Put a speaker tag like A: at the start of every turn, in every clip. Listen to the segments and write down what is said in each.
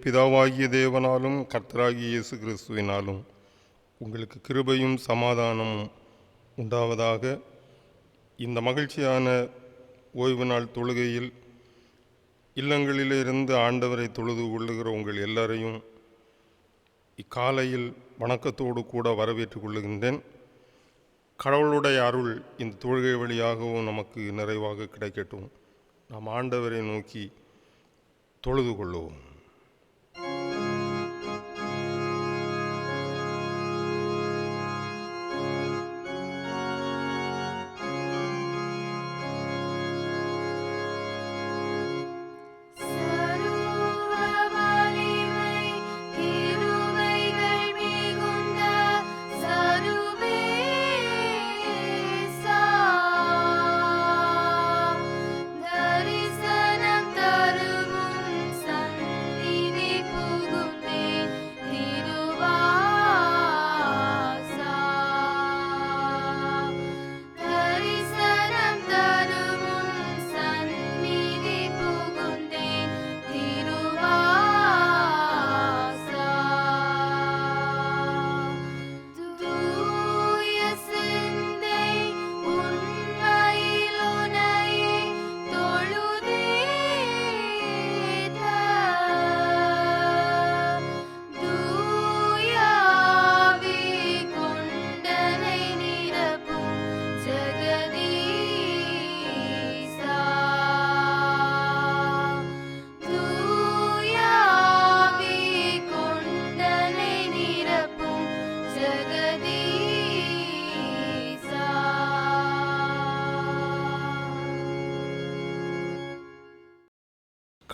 A: பிதாவாகிய தேவனாலும் கர்த்தராகிய இயேசு கிறிஸ்துவினாலும் உங்களுக்கு கிருபையும் சமாதானமும் உண்டாவதாக. இந்த மகிழ்ச்சியான ஓய்வு நாள் தொழுகையில் இல்லங்களிலிருந்து ஆண்டவரை தொழுது கொள்ளுகிற உங்கள் எல்லாரையும் இக்காலையில் வணக்கத்தோடு கூட வரவேற்றுக் கொள்ளுகின்றேன். கடவுளுடைய அருள் இந்த தொழுகை வழியாகவும் நமக்கு நிறைவாக கிடைக்கட்டும். நாம் ஆண்டவரை நோக்கி தொழுது கொள்ளுவோம்.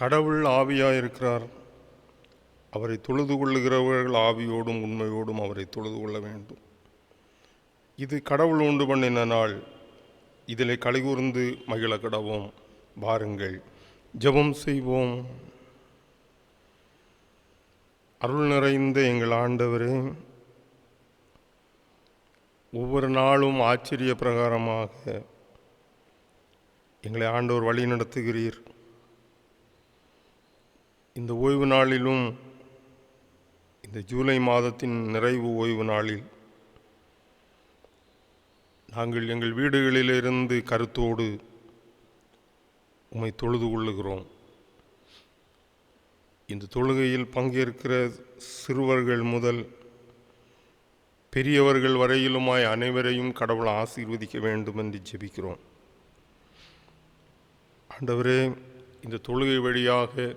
A: கடவுள் ஆவியாயிருக்கிறார். அவரை தொழுது கொள்ளுகிறவர்கள் ஆவியோடும் உண்மையோடும் அவரை தொழுது கொள்ள வேண்டும். இது கடவுள் உண்டு பண்ணின நாள், இதிலே கலிகூர்ந்து மகிழ கடவோம். வாருங்கள் ஜெபம் செய்வோம். அருள் நிறைந்த எங்கள் ஆண்டவரே, ஒவ்வொரு நாளும் ஆச்சரிய பிரகாரமாக எங்களை ஆண்டவர் வழி நடத்துகிறீர். இந்த ஓய்வு நாளிலும், இந்த ஜூலை மாதத்தின் நிறைவு ஓய்வு நாளில் நாங்கள் எங்கள் வீடுகளிலிருந்து கருத்தோடு உம்மை தொழுது கொள்ளுகிறோம். இந்த தொழுகையில் பங்கேற்கிற சிறுவர்கள் முதல் பெரியவர்கள் வரையிலுமாய் அனைவரையும் கடவுள் ஆசீர்வதிக்க வேண்டும் என்று ஜெபிக்கிறோம். ஆண்டவரே, இந்த தொழுகை வழியாக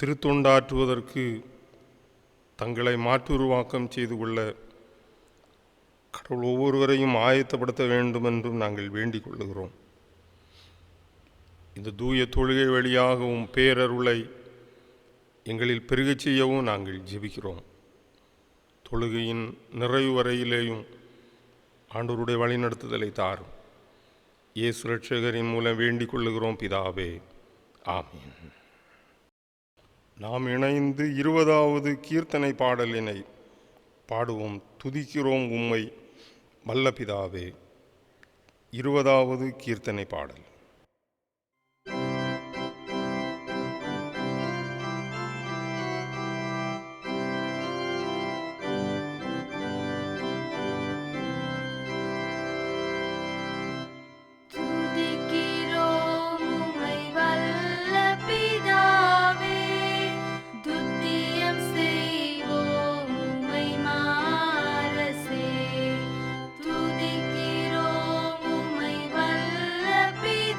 A: திருத்தொண்டாற்றுவதற்கு தங்களை மாற்றுருவாக்கம் செய்து கொள்ள கடவுள் ஒவ்வொருவரையும் ஆயத்தப்படுத்த வேண்டும் என்றும் நாங்கள் வேண்டிக் கொள்ளுகிறோம். இந்த தூய தொழுகை வழியாகவும் பேரருளை எங்களில் பெருகச் செய்யவும் நாங்கள் ஜெபிக்கிறோம். தொழுகையின் நிறைவு வரையிலேயும் ஆண்டவருடைய வழிநடத்துதலை தாரும். இயேசு இரட்சகரின் மூலம் வேண்டிக் கொள்ளுகிறோம் பிதாவே, ஆமீன். நாம் இணைந்து 20வது கீர்த்தனை பாடலினை பாடுவோம். துதிக்கிறோம் உம்மை வல்ல பிதாவே. 20வது கீர்த்தனை பாடல்.
B: Be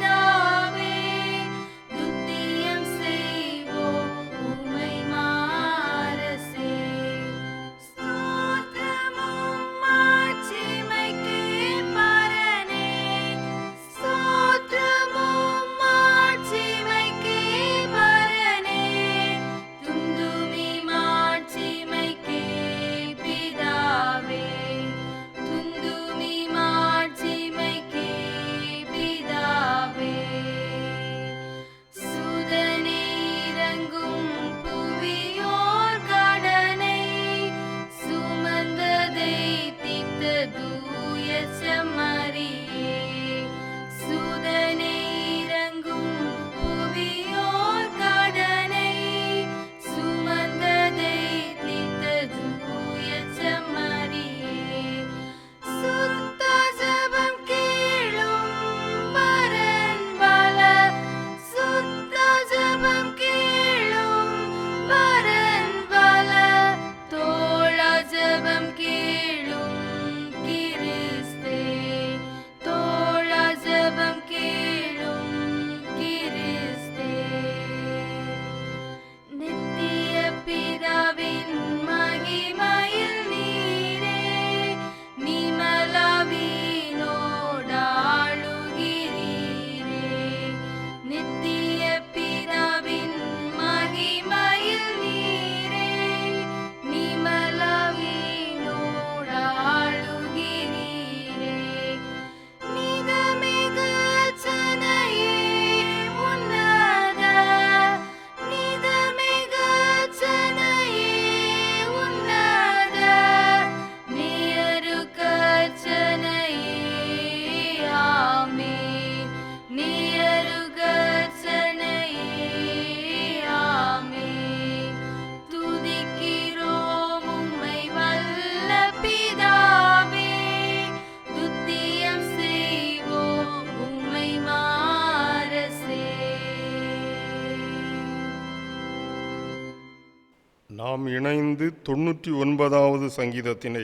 A: நாம் இணைந்து 99வது சங்கீதத்தினை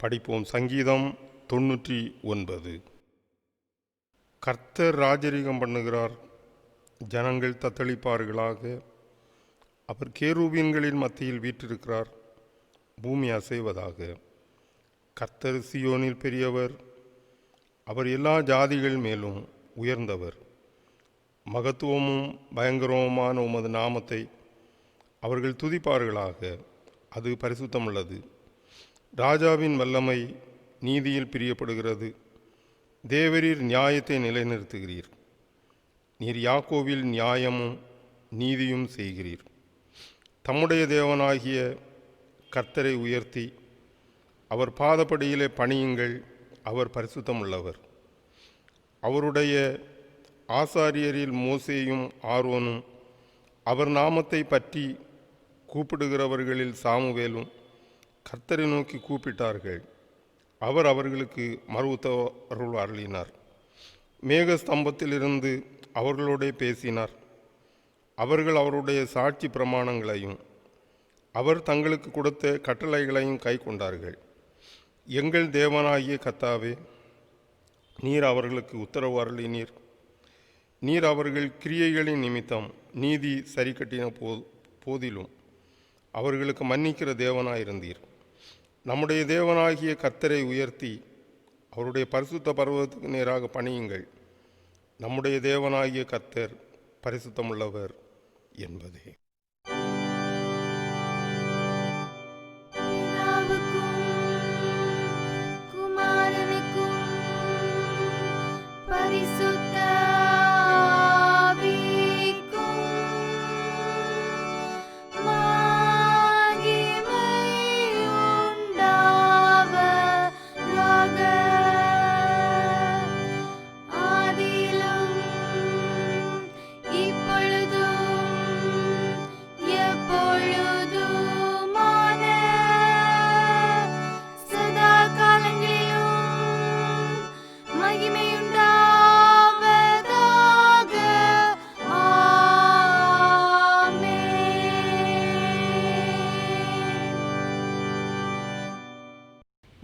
A: படிப்போம். சங்கீதம் 99. கர்த்தர் ராஜரிகம் பண்ணுகிறார், ஜனங்கள் தத்தளிப்பார்களாக. அவர் கேருபீன்களின் மத்தியில் வீற்றிருக்கிறார், பூமி அசைவதாக. கர்த்தர் சீயோனில் பெரியவர், அவர் எல்லா ஜாதிகள் மேலும் உயர்ந்தவர். மகத்துவமும் பயங்கரவுமான உமது நாமத்தை அவர்கள் துதிப்பார்களாக, அது பரிசுத்தமுள்ளது. ராஜாவின் வல்லமை நீதியில் பிரியப்படுகிறது. தேவரீர் நியாயத்தை நிலைநிறுத்துகிறீர். நீர் யாக்கோவில் நியாயமும் நீதியும் செய்கிறீர். தம்முடைய தேவனாகிய கர்த்தரை உயர்த்தி அவர் பாதப்படியிலே பணியுங்கள், அவர் பரிசுத்தமுள்ளவர். அவருடைய ஆசாரியரில் மோசேயும் ஆரோனும், அவர் நாமத்தை பற்றி கூப்பிடுகிறவர்களில் சாமுவேலும் கர்த்தரை நோக்கி கூப்பிட்டார்கள். அவர் அவர்களுக்கு மறு உத்தரவு அருளினார். மேக ஸ்தம்பத்திலிருந்து அவர்களோட பேசினார். அவர்கள் அவருடைய சாட்சி பிரமாணங்களையும் அவர் தங்களுக்கு கொடுத்த கட்டளைகளையும் கை கொண்டார்கள். எங்கள் தேவனாகிய கர்த்தாவே, நீர் அவர்களுக்கு உத்தரவு அருளினீர். நீர் அவர்கள் கிரியைகளின் நிமித்தம் நீதி சரி கட்டின போதிலும் அவர்களுக்கு மன்னிக்கிற தேவனாயிருந்தீர். நம்முடைய தேவனாகிய கர்த்தரை உயர்த்தி அவருடைய பரிசுத்த பர்வதத்துக்கு நேராக பணியுங்கள். நம்முடைய தேவனாகிய கர்த்தர் பரிசுத்தமுள்ளவர் என்பதே.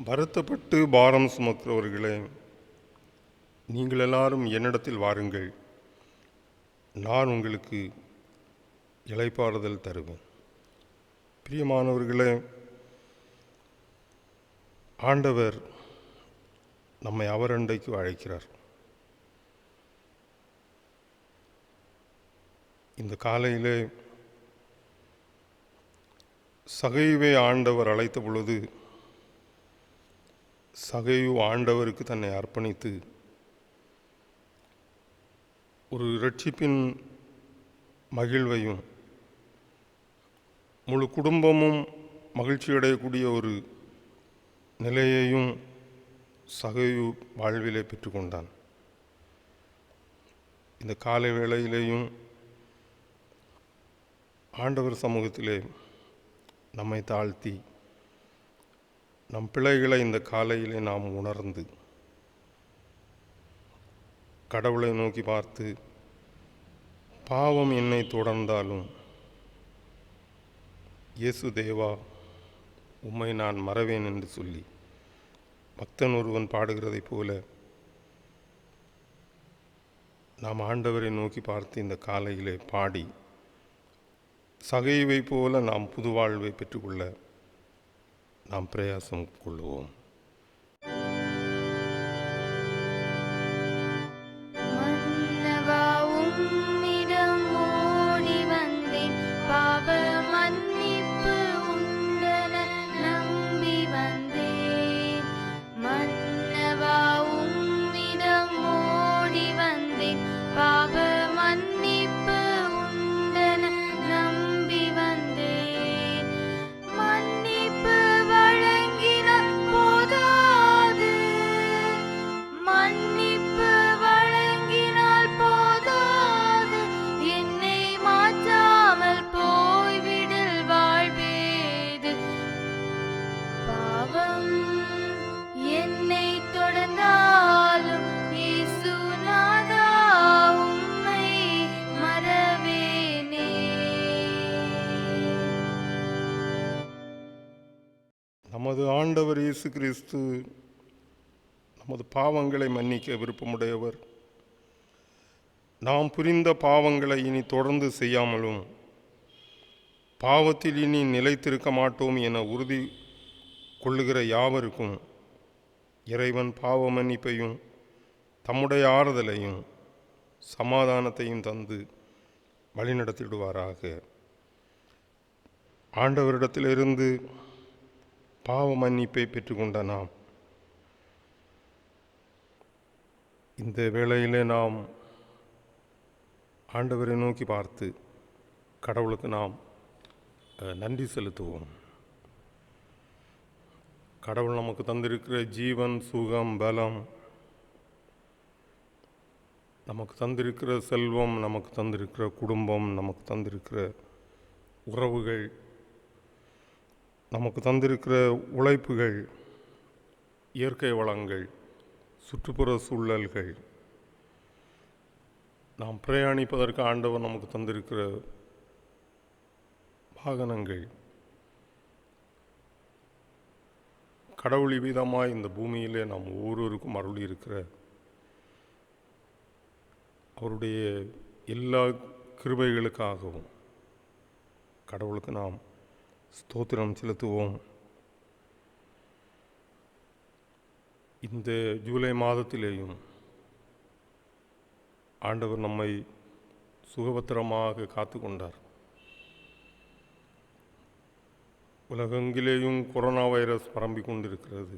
A: வருத்தப்பட்டு பாரம் சுமக்கிறவர்களே, நீங்கள் எல்லாரும் என்னிடத்தில் வாருங்கள், நான் உங்களுக்கு இளைப்பாறுதல் தருவேன். பிரியமானவர்களே, ஆண்டவர் நம்மை அவரண்டைக்கு அழைக்கிறார். இந்த காலையிலே சகையுவை ஆண்டவர் அழைத்த பொழுது சகையு ஆண்டவருக்கு தன்னை அர்ப்பணித்து ஒரு இரட்சிப்பின் மகிழ்வையும் முழு குடும்பமும் மகிழ்ச்சியடையக்கூடிய ஒரு நிலையையும் சகையு வாழ்விலே பெற்றுக்கொண்டான். இந்த காலை வேளையிலேயும் ஆண்டவர் சமூகத்திலே நம்மை தாழ்த்தி நம் பிள்ளைகளை இந்த காலையிலே நாம் உணர்ந்து கடவுளை நோக்கி பார்த்து, பாவம் என்னை தொடர்ந்தாலும் இயேசு தேவா உம்மை நான் மறவேன் என்று சொல்லி பக்தன் ஒருவன் பாடுகிறதைப் போல நாம் ஆண்டவரை நோக்கி பார்த்து இந்த காலையிலே பாடி சகைவை போல நாம் புது வாழ்வை பெற்றுக்கொள்ள நாம் பிரயாசம் கொள்வோம்.
B: போது
A: ஆண்டவர் இயேசு கிறிஸ்து நமது பாவங்களை மன்னிக்க விருப்பமுடையவர். நாம் புரிந்த பாவங்களை இனி தொடர்ந்து செய்யாமலும் பாவத்தில் இனி நிலைத்திருக்க மாட்டோம் என உறுதி கொள்ளுகிற யாவருக்கும் இறைவன் பாவ மன்னிப்பையும் தம்முடைய ஆறுதலையும் சமாதானத்தையும் தந்து வழிநடத்திடுவாராக. ஆண்டவரிடத்திலிருந்து பாவ மன்னிப்பை பெற்றுக்கொண்ட நாம் இந்த வேளையிலே நாம் ஆண்டவரை நோக்கி பார்த்து கடவுளுக்கு நாம் நன்றி செலுத்துவோம். கடவுள் நமக்கு தந்திருக்கிற ஜீவன், சுகம், பலம், நமக்கு தந்திருக்கிற செல்வம், நமக்கு தந்திருக்கிற குடும்பம், நமக்கு தந்திருக்கிற உறவுகள், நமக்கு தந்திருக்கிற உழைப்புகள், இயற்கை வளங்கள், சுற்றுப்புற சூழல்கள், நாம் பிரயாணிப்பதற்கு ஆண்டவர் நமக்கு தந்திருக்கிற வாகனங்கள், கடவுள் விதமாய் இந்த பூமியிலே நாம் ஒவ்வொருவருக்கும் அருளி இருக்கிற அவருடைய எல்லா கிருபைகளுக்காகவும் கடவுளுக்கு நாம் ஸ்தோத்திரம் செலுத்துவோம். இந்த ஜூலை மாதத்திலேயும் ஆண்டவர் நம்மை சுகபத்திரமாக காத்து கொண்டார். உலகெங்கிலேயும் கொரோனா வைரஸ் பரம்பிக் கொண்டிருக்கிறது.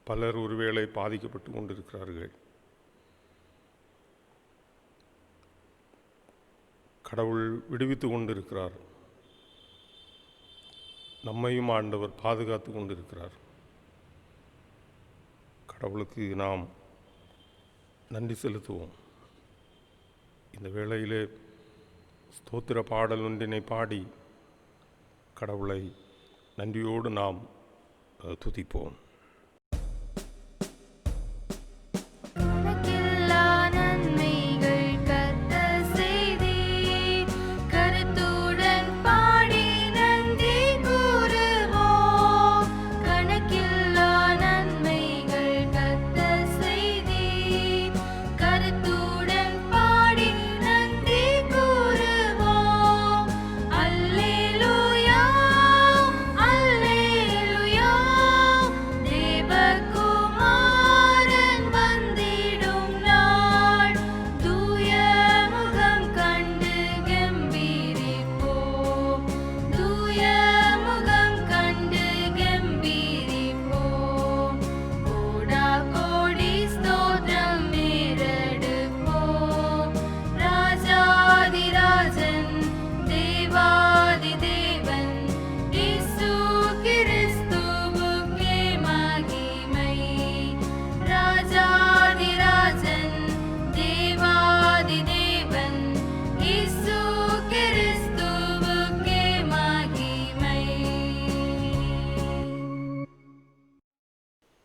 A: பலர் ஒருவேளை பாதிக்கப்பட்டு கொண்டிருக்கிறார்கள். கடவுள் விடுவித்து கொண்டிருக்கிறார். நம்மையும் ஆண்டவர் பாதுகாத்து கொண்டிருக்கிறார். கடவுளுக்கு நாம் நன்றி செலுத்துவோம். இந்த வேளையிலே ஸ்தோத்திர பாடல் ஒன்றினை பாடி கடவுளை நன்றியோடு நாம் துதிப்போம்.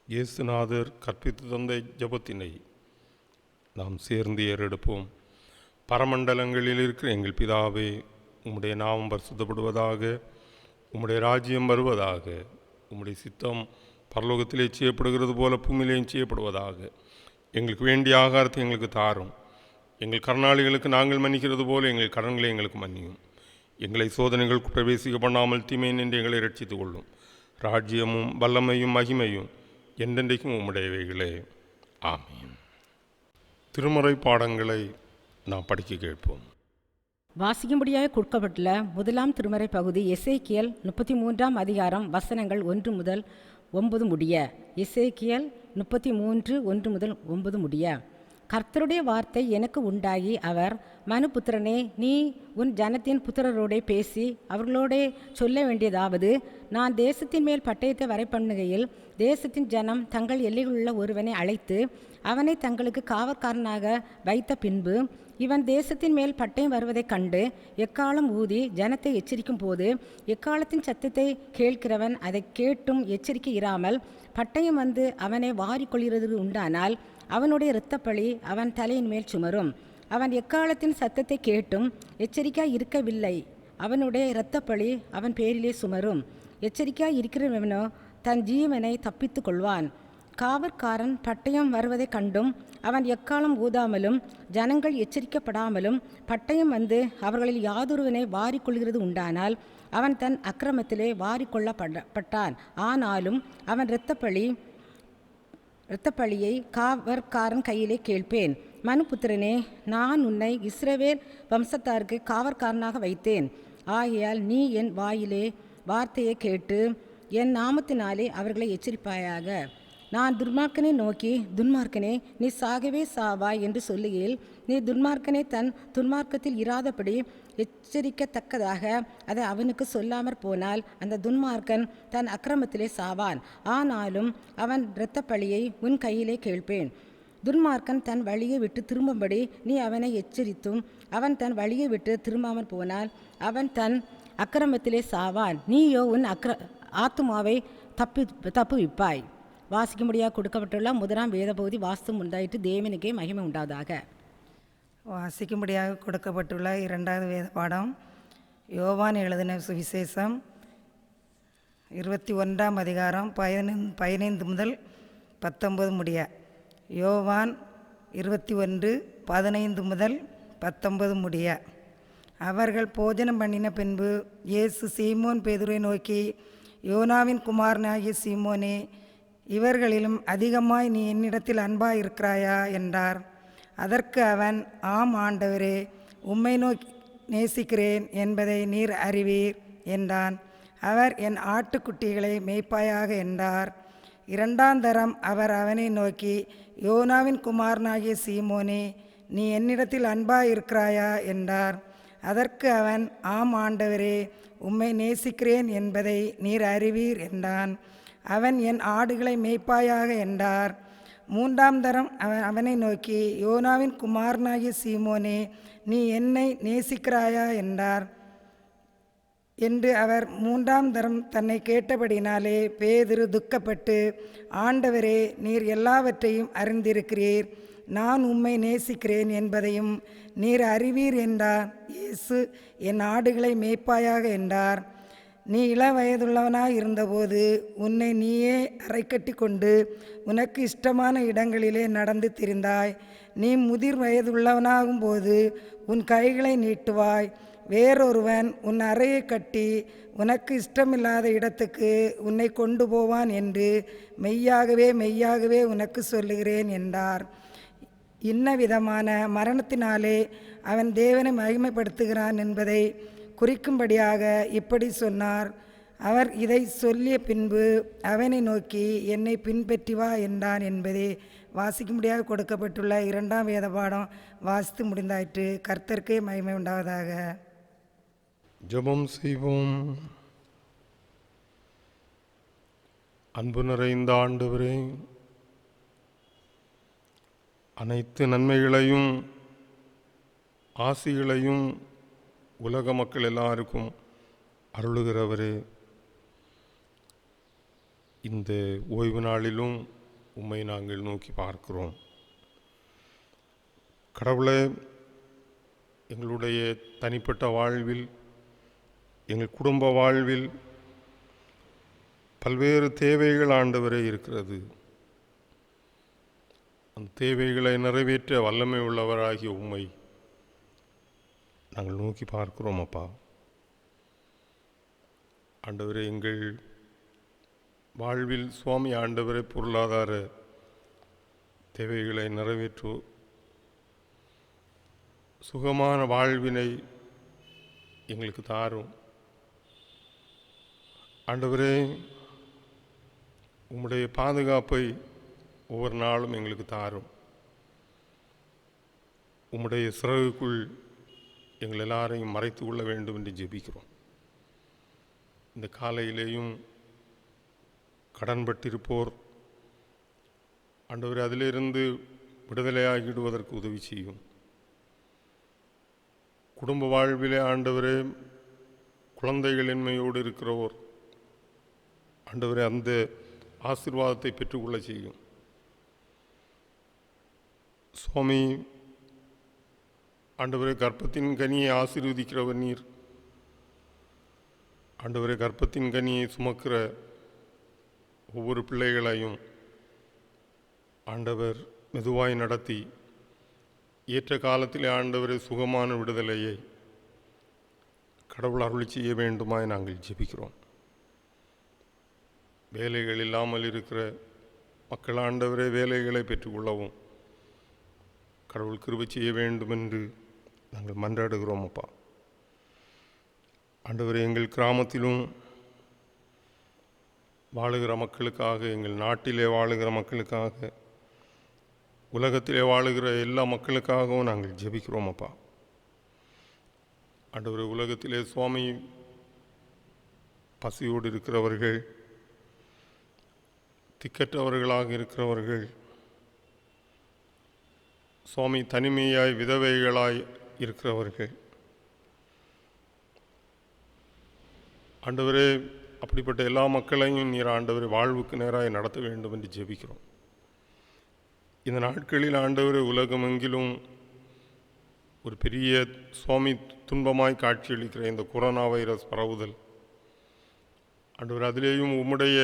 A: இயேசுநாதர் கற்பித்து தந்த ஜெபத்தினை நாம் சேர்ந்து ஏறெடுப்போம். பரமண்டலங்களில் இருக்கிற எங்கள் பிதாவே, உம்முடைய நாமம் பரிசுத்தப்படுவதாக, உம்முடைய ராஜ்யம் வருவதாக, உம்முடைய சித்தம் பரலோகத்திலே செய்யப்படுகிறது போல பூமியிலேயும் செய்யப்படுவதாக. எங்களுக்கு வேண்டிய ஆகாரத்தை எங்களுக்கு தாரும். எங்கள் கடனாளிகளுக்கு நாங்கள் மன்னிக்கிறது போல எங்கள் கடன்களை எங்களுக்கு மன்னியும். எங்களை சோதனைகளுக்கு பிரவேசிக்க பண்ணாமல் தீமை நின்று எங்களை ரட்சித்துக் கொள்ளும். ராஜ்யமும் வல்லமையும் மகிமையும் என்றென்றைக்கும் உம்முடையவைகளே. ஆமீன். திருமறை பாடங்களை நாம் படிக்க கேட்போம்.
B: வாசிக்கும்படியாக கொடுக்கப்பட்டுள்ள முதலாம் திருமறை பகுதி எசேக்கியேல் 33 அதிகாரம் வசனங்கள் 1 முதல் 9 முடிய. எசேக்கியேல் 33 1 முதல் 9 முடிய. கர்த்தருடைய வார்த்தை எனக்கு உண்டாகி, அவர், மனுபுத்திரனே, நீ உன் ஜனத்தின் புத்திரரோடே பேசி அவர்களோடே சொல்ல வேண்டியதாவது, நான் தேசத்தின் மேல் பட்டயத்தை வரைப்பண்ணுகையில் தேசத்தின் ஜனம் தங்கள் எல்லைகளுள்ள ஒருவனை அழைத்து அவனை தங்களுக்கு காவற்காரனாக வைத்த பின்பு, இவன் தேசத்தின் மேல் பட்டயம் வருவதைக் கண்டு எக்காலம் ஊதி ஜனத்தை எச்சரிக்கும் போது, எக்காலத்தின் சத்தத்தை கேட்கிறவன் அதை கேட்டும் எச்சரிக்கை இராமல் பட்டயம் வந்து அவனை வாரிக்கொள்கிறது உண்டானால் அவனுடைய இரத்தப்பழி அவன் தலையின் மேல் சுமரும். அவன் எக்காலத்தின் சத்தத்தை கேட்டும் எச்சரிக்கையாய் இருக்கவில்லை. அவனுடைய இரத்தப்பழி அவன் பேரிலே சுமரும். எச்சரிக்கையாய் இருக்கிறவனோ தன் ஜீவனை தப்பித்து கொள்வான். காவற்காரன் பட்டயம் வருவதைக் கண்டும் அவன் எக்காலம் ஊதாமலும் ஜனங்கள் எச்சரிக்கப்படாமலும் பட்டயம் வந்து அவர்களில் யாதொருவனை வாரிக்கொள்கிறது உண்டானால் அவன் தன் அக்கிரமத்திலே வாரிக்கொள்ளப்பட்டான். ஆனாலும் அவன் இரத்தப்பழியை காவற்காரன் கையிலே கேட்பேன். மனுபுத்திரனே, நான் உன்னை இஸ்ரவேல் வம்சத்தாருக்கு காவற்காரனாக வைத்தேன். ஆகையால் நீ என் வார்த்தையை கேட்டு என் நாமத்தினாலே அவர்களை எச்சரிப்பாயாக. நான் துன்மார்க்கனை நோக்கி, துன்மார்க்கனே, நீ சாகவே சாவாய் என்று சொல்லுகையில், நீ துன்மார்க்கனை தன் துன்மார்க்கத்தில் இராதபடி எச்சரிக்கத்தக்கதாக அதை அவனுக்கு சொல்லாமற் போனால் அந்த துன்மார்க்கன் தன் அக்கிரமத்திலே சாவான். ஆனாலும் அவன் இரத்தப்பழியை உன் கையிலே கேட்பேன். துன்மார்க்கன் தன் வழியை விட்டு திரும்பும்படி நீ அவனை எச்சரித்தும் அவன் தன் வழியை விட்டு திரும்பாமற் போனால் அவன் தன் அக்கிரமத்திலே சாவான். நீயோ உன் ஆத்துமாவை தப்புவிப்பாய். வாசிக்கும்படியாக கொடுக்கப்பட்டுள்ள முதலாம் வேத பகுதி வாஸ்து உண்டாயிற்று. தேவனுக்கே மகிமை உண்டாவதாக.
C: வாசிக்கும்படியாக கொடுக்கப்பட்டுள்ள இரண்டாவது வேத பாடம் யோவான் எழுதின சுவிசேஷம் 21ஆம் அதிகாரம் 15 முதல் 19 முடிய. யோவான் 21:15 முதல் 19 முடிய. அவர்கள் போஜனம் பண்ணின பின்பு இயேசு சீமோன் பேதுருவை நோக்கி, யோனாவின் குமாரனாகிய சீமோனே, இவர்களிலும் அதிகமாய் நீ என்னிடத்தில் அன்பாய் இருக்கிறாயா என்றார். அதற்கு அவன், ஆம் ஆண்டவரே, உம்மை நோக்கி நேசிக்கிறேன் என்பதை நீர் அறிவீர் என்றான். அவர், என் ஆட்டுக்குட்டிகளை மேய்ப்பாயாக என்றார். இரண்டாம் தரம் அவர் அவனை நோக்கி, யோனாவின் குமாரனாகிய சீமோனே, நீ என்னிடத்தில் அன்பாய் இருக்கிறாயா என்றார். அதற்கு அவன், ஆம் ஆண்டவரே, உம்மை நேசிக்கிறேன் என்பதை நீர் அறிவீர் என்றான். அவன், என் ஆடுகளை மேய்ப்பாயாக என்றார். மூன்றாம் தரம் அவனை நோக்கி, யோனாவின் குமாரனாகிய சீமோனே, நீ என்னை நேசிக்கிறாயா என்றார். என்று அவர் மூன்றாம் தரம் தன்னை கேட்டபடினாலே பேதுரு துக்கப்பட்டு, ஆண்டவரே, நீர் எல்லாவற்றையும் அறிந்திருக்கிறீர், நான் உம்மை நேசிக்கிறேன் என்பதையும் நீர் அறிவீர் என்றார். இயேசு, என் ஆடுகளை மேய்ப்பாயாக என்றார். நீ இளவயதுள்ளவனாய் இருந்தபோது உன்னை நீயே அரைக்கட்டி கொண்டு உனக்கு இஷ்டமான இடங்களிலே நடந்து திரிந்தாய். நீ முதிர் வயதுள்ளவனாகும் போது உன் கைகளை நீட்டுவாய், வேறொருவன் உன் அறையை கட்டி உனக்கு இஷ்டமில்லாத இடத்துக்கு உன்னை கொண்டு போவான் என்று மெய்யாகவே மெய்யாகவே உனக்கு சொல்லுகிறேன் என்றார். இன்ன விதமான மரணத்தினாலே அவன் தேவனை மகிமைப்படுத்துகிறான் என்பதை குறிக்கும்படியாக இப்படி சொன்னார். அவர் இதை சொல்லிய பின்பு அவனை நோக்கி, என்னை பின்பற்றி வா என்றான் என்பதே வாசிக்கும்படியாக கொடுக்கப்பட்டுள்ள இரண்டாம் வேத பாடம் வாசித்து முடிந்தாயிற்று. கர்த்தருக்கே மகிமை உண்டாவதாக.
A: ஜெபம் செய்வோம். அன்பு நிறைந்த ஆண்டவரே, அனைத்து நன்மைகளையும் ஆசிகளையும் உலக மக்கள் எல்லாருக்கும் அருளுகிறவரே, இந்த ஓய்வு நாளிலும் உம்மை நாங்கள் நோக்கி பார்க்கிறோம். கடவுளே, எங்களுடைய தனிப்பட்ட வாழ்வில், எங்கள் குடும்ப வாழ்வில் பல்வேறு தேவைகள் ஆண்டவரே இருக்கிறது. அந்த தேவைகளை நிறைவேற்ற வல்லமை உள்ளவராகிய உம்மை நாங்கள் நோக்கி பார்க்கிறோம். அப்பா ஆண்டவரே, எங்கள் வாழ்வில் சுவாமி ஆண்டவரே, பொருளாதார தேவைகளை நிறைவேற்று சுகமான வாழ்வினை எங்களுக்கு தாரும். ஆண்டவரே, உம்முடைய பாதுகாப்பை ஒவ்வொரு நாளும் எங்களுக்கு தாரும். உம்முடைய சிறகுக்குள் எங்கள் எல்லாரையும் மறைத்து கொள்ள வேண்டும் என்று ஜெபிக்கிறோம். இந்த காலையிலேயும் கடன்பட்டிருப்போர் ஆண்டவரே, அதிலிருந்து விடுதலையாகிடுவதற்கு உதவி செய்யும். குடும்ப வாழ்விலே ஆண்டவரே, குழந்தைகளின்மையோடு இருக்கிறோர் ஆண்டவரே, அந்த ஆசீர்வாதத்தை பெற்றுக்கொள்ள செய்யும். சுவாமி ஆண்டவரே, கர்ப்பத்தின் கனியை ஆசீர்வதிக்கிறவர் நீர். ஆண்டவரே, கர்ப்பத்தின் கனியை சுமக்கிற ஒவ்வொரு பிள்ளைகளையும் ஆண்டவர் மெதுவாய் நடத்தி ஏற்ற காலத்திலே ஆண்டவரை சுகமான விடுதலையை கடவுள் அருளி செய்ய வேண்டுமாய் நாங்கள் ஜெபிக்கிறோம். வேலைகள் இல்லாமல் இருக்கிற மக்கள் ஆண்டவரே வேலைகளை பெற்றுக்கொள்ளவும் கடவுள் கிருபை செய்ய வேண்டும் என்று நாங்கள் மன்றாடுகிறோம். அப்பா ஆண்டவரே, எங்கள் கிராமத்திலும் வாழுகிற மக்களுக்காக, எங்கள் நாட்டிலே வாழுகிற மக்களுக்காக, உலகத்திலே வாழுகிற எல்லா மக்களுக்காகவும் நாங்கள் ஜெபிக்கிறோம். அப்பா ஆண்டவரே, உலகத்திலே சுவாமி பசியோடு இருக்கிறவர்கள், திக்கற்றவர்களாக இருக்கிறவர்கள், சுவாமி தனிமையாய் விதவைகளாய் இருக்கிறவர்கள், ஆண்டவரே அப்படிப்பட்ட எல்லா மக்களையும் நீர் ஆண்டவரே வாழ்வுக்கு நேராக நடத்த வேண்டும் என்று ஜெபிக்கிறோம். இந்த நாட்களில் ஆண்டவரே உலகமெங்கிலும் ஒரு பெரிய சுவாமி துன்பமாய் காட்சியளிக்கிற இந்த கொரோனா வைரஸ் பரவுதல், ஆண்டவர் அதிலேயும் உம்முடைய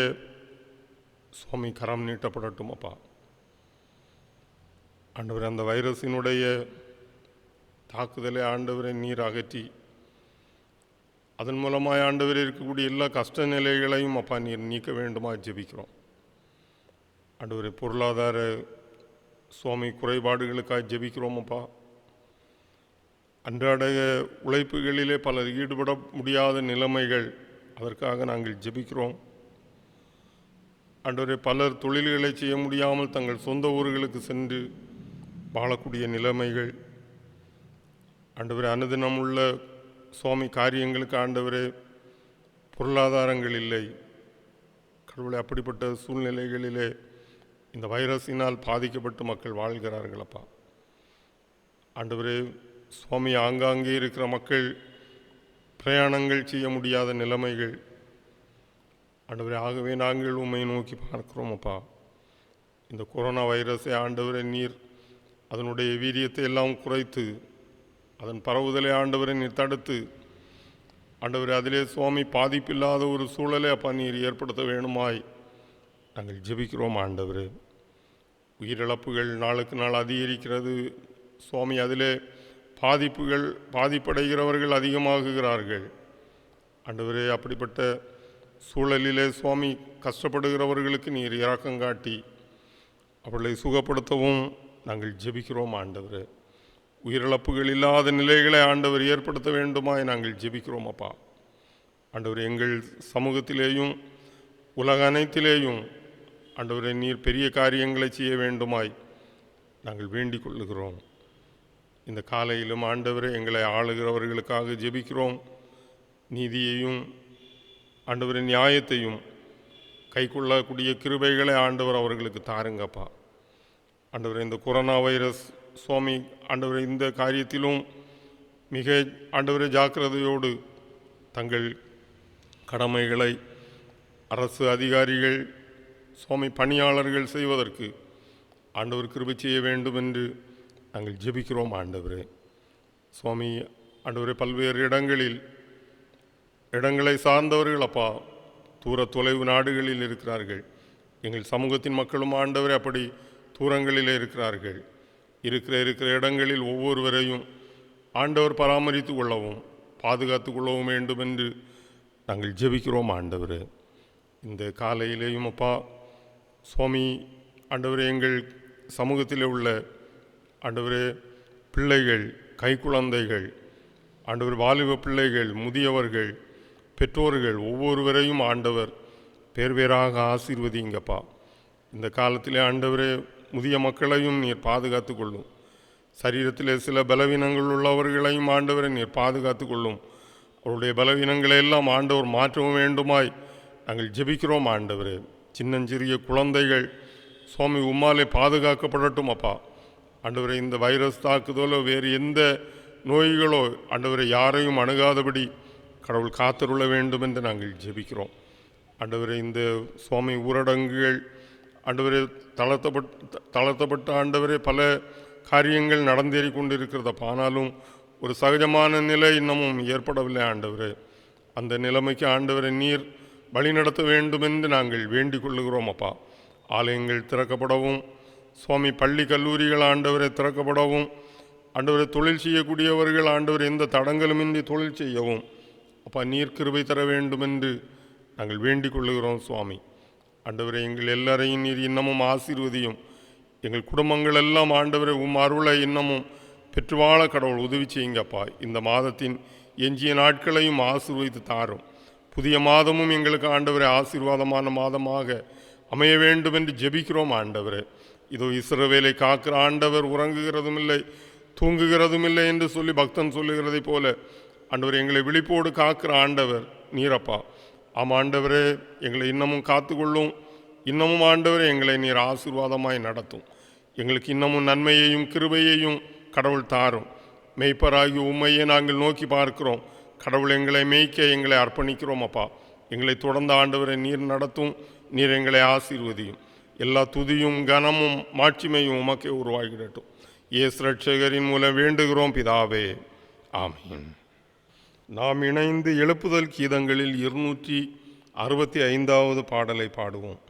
A: சுவாமி கரம் நீட்டப்படட்டும். அப்பா ஆண்டவர், அந்த வைரஸினுடைய தாக்குதலை ஆண்டவரை நீர் அகற்றி அதன் மூலமாக ஆண்டவர் இருக்கக்கூடிய எல்லா கஷ்ட நிலைகளையும் அப்பா நீர் நீக்க வேண்டுமா ஜெபிக்கிறோம். ஆண்டவரே, பொருளாதார சுவாமி குறைபாடுகளுக்காக ஜெபிக்கிறோம். அப்பா அன்றாட உழைப்புகளிலே பலர் ஈடுபட முடியாத நிலைமைகள், அதற்காக நாங்கள் ஜெபிக்கிறோம். ஆண்டவரே, பலர் தொழில்களை செய்ய முடியாமல் தங்கள் சொந்த ஊர்களுக்கு சென்று வாழக்கூடிய நிலைமைகள், ஆண்டவரே அனுதினம் உள்ள சுவாமி காரியங்களுக்கு ஆண்டவரே பொருளாதாரங்கள் இல்லை. கடவுளை, அப்படிப்பட்ட சூழ்நிலைகளிலே இந்த வைரஸினால் பாதிக்கப்பட்டு மக்கள் வாழ்கிறார்கள். அப்பா ஆண்டவரே, சுவாமி ஆங்காங்கே இருக்கிற மக்கள் பிரயாணங்கள் செய்ய முடியாத நிலைமைகள், ஆண்டவரே ஆகவே நாங்கள் உம்மை நோக்கி பார்க்கிறோம். அப்பா இந்த கொரோனா வைரஸை ஆண்டவரே நீர் அதனுடைய வீரியத்தை எல்லாம் குறைத்து அதன் பரவுதலை ஆண்டவரை நீர் தடுத்து, ஆண்டவரே அதிலே சுவாமி பாதிப்பில்லாத ஒரு சூழலை அப்பா நீர் ஏற்படுத்த வேணுமாய் நாங்கள் ஜெபிக்கிறோம். ஆண்டவரே, உயிரிழப்புகள் நாளுக்கு நாள் அதிகரிக்கிறது சுவாமி, அதிலே பாதிப்படைகிறவர்கள் அதிகமாகுகிறார்கள். ஆண்டவரே, அப்படிப்பட்ட சூழலிலே சுவாமி கஷ்டப்படுகிறவர்களுக்கு நீர் இரக்கங்காட்டி அவர்களை சுகப்படுத்தவும் நாங்கள் ஜெபிக்கிறோம். ஆண்டவரே, உயிரிழப்புகள் இல்லாத நிலைகளை ஆண்டவர் ஏற்படுத்த வேண்டுமாய் நாங்கள் ஜெபிக்கிறோம். அப்பா ஆண்டவர், எங்கள் சமூகத்திலேயும் உலக அனைத்திலேயும் ஆண்டவரை நீர் பெரிய காரியங்களை செய்ய வேண்டுமாய் நாங்கள் வேண்டிக் கொள்ளுகிறோம். இந்த காலையிலும் ஆண்டவரை எங்களை ஆளுகிறவர்களுக்காக ஜெபிக்கிறோம். நீதியையும் ஆண்டவரை நியாயத்தையும் கைக்கொள்ளக்கூடிய கிருபைகளை ஆண்டவர் அவர்களுக்கு தாருங்கப்பா. ஆண்டவரை, இந்த கொரோனா வைரஸ் சுவாமி ஆண்டவரை இந்த காரியத்திலும் மிக ஆண்டவரை ஜாக்கிரதையோடு தங்கள் கடமைகளை அரசு அதிகாரிகள் சுவாமி பணியாளர்கள் செய்வதற்கு ஆண்டவர் கிருபை செய்ய வேண்டும் என்று நாங்கள் ஜெபிக்கிறோம். ஆண்டவரே சுவாமி, ஆண்டவரே பல்வேறு இடங்களை சார்ந்தவர்கள் அப்பா தொலைவு நாடுகளில் இருக்கிறார்கள். எங்கள் சமூகத்தின் மக்களும் ஆண்டவரே அப்படி தூரங்களிலே இருக்கிறார்கள். இருக்கிற இடங்களில் ஒவ்வொருவரையும் ஆண்டவர் பராமரித்து கொள்ளவும் பாதுகாத்து கொள்ளவும் வேண்டும் என்று நாங்கள் ஜெபிக்கிறோம். ஆண்டவரே, இந்த காலையிலேயும் அப்பா சுவாமி ஆண்டவரே, எங்கள் சமூகத்தில் உள்ள ஆண்டவரே பிள்ளைகள், கைக்குழந்தைகள், ஆண்டவர் வாலிப பிள்ளைகள், முதியவர்கள், பெற்றோர்கள் ஒவ்வொருவரையும் ஆண்டவர் பேர்வேறாக ஆசீர்வதிங்கப்பா. இந்த காலத்திலே ஆண்டவரே முதிய மக்களையும் நீர் பாதுகாத்து கொள்ளும். சரீரத்திலே சில பலவீனங்கள் உள்ளவர்களையும் ஆண்டவரை நீர் பாதுகாத்து கொள்ளும். அவருடைய பலவீனங்களை எல்லாம் ஆண்டவர் மாற்றவும் வேண்டுமாய் நாங்கள் ஜெபிக்கிறோம். ஆண்டவரே, சின்னஞ்சிறிய குழந்தைகள் சுவாமி உம்மாலே பாதுகாக்கப்படட்டும் அப்பா. ஆண்டவரை, இந்த வைரஸ் தாக்குதலோ வேறு எந்த நோய்களோ ஆண்டவரை யாரையும் அணுகாதபடி கடவுள் காத்தருள வேண்டும் என்று நாங்கள் ஜெபிக்கிறோம். ஆண்டவரை, இந்த சுவாமி ஊரடங்குகள் ஆண்டவரே தளர்த்தப்பட்ட ஆண்டவரே பல காரியங்கள் நடந்தேறி கொண்டிருக்கிறதப்பா. ஆனாலும் ஒரு சகஜமான நிலை இன்னமும் ஏற்படவில்லை. ஆண்டவரே, அந்த நிலைமைக்கு ஆண்டவரை நீர் வழிநடத்த வேண்டும் என்று நாங்கள் வேண்டிக் கொள்ளுகிறோம் அப்பா. ஆலயங்கள் திறக்கப்படவும், சுவாமி பள்ளி கல்லூரிகள் ஆண்டவரை திறக்கப்படவும், ஆண்டவரை தொழில் செய்யக்கூடியவர்கள் ஆண்டவர் எந்த தடங்களுமின்றி தொழில் செய்யவும் அப்பா நீர் கிருபை தர வேண்டும் என்று நாங்கள் வேண்டிக் கொள்ளுகிறோம் சுவாமி. ஆண்டவரை எங்கள் எல்லாரையும் நீர் இன்னமும் ஆசீர்வதியும். எங்கள் குடும்பங்கள் எல்லாம் ஆண்டவரை அருளை இன்னமும் பெற்று வாழ கடவுள் உதவி செய்யுங்கப்பா. இந்த மாதத்தின் எஞ்சிய நாட்களையும் ஆசீர்வதித்து தாரும். புதிய மாதமும் எங்களுக்கு ஆண்டவரை ஆசீர்வாதமான மாதமாக அமைய வேண்டும் என்று ஜெபிக்கிறோம் ஆண்டவரே. இதோ இஸ்ரவேலை காக்கிற ஆண்டவர் உறங்குகிறதும் இல்லை தூங்குகிறதும் இல்லை என்று சொல்லி பக்தன் சொல்லுகிறதை போல ஆண்டவர் எங்களை விழிப்போடு காக்கிற ஆண்டவர் நீரப்பா. ஆண்டவரே, எங்களை இன்னமும் காத்துக்கொள்ளும். இன்னமும் ஆண்டவரே எங்களை நீர் ஆசீர்வாதமாய் நடத்தும். எங்களுக்கு இன்னமும் நன்மையையும் கிருபையையும் கடவுள் தாரும். மெய்ப்பராகி உண்மையை நாங்கள் நோக்கி பார்க்கிறோம். கடவுள் எங்களை மேய்க்க எங்களை அர்ப்பணிக்கிறோம் அப்பா. எங்களை தொடர்ந்த ஆண்டவரை நீர் நடத்தும். நீர் எங்களை ஆசீர்வதியும். எல்லா துதியும் கனமும் மாட்சிமையும் உமக்கே உருவாகிடட்டும். இயேசு ரட்சகரின் மூலம் வேண்டுகிறோம் பிதாவே, ஆமீன். நாம் இணைந்து எழுப்புதல் கீதங்களில் 265வது பாடலை பாடுவோம்.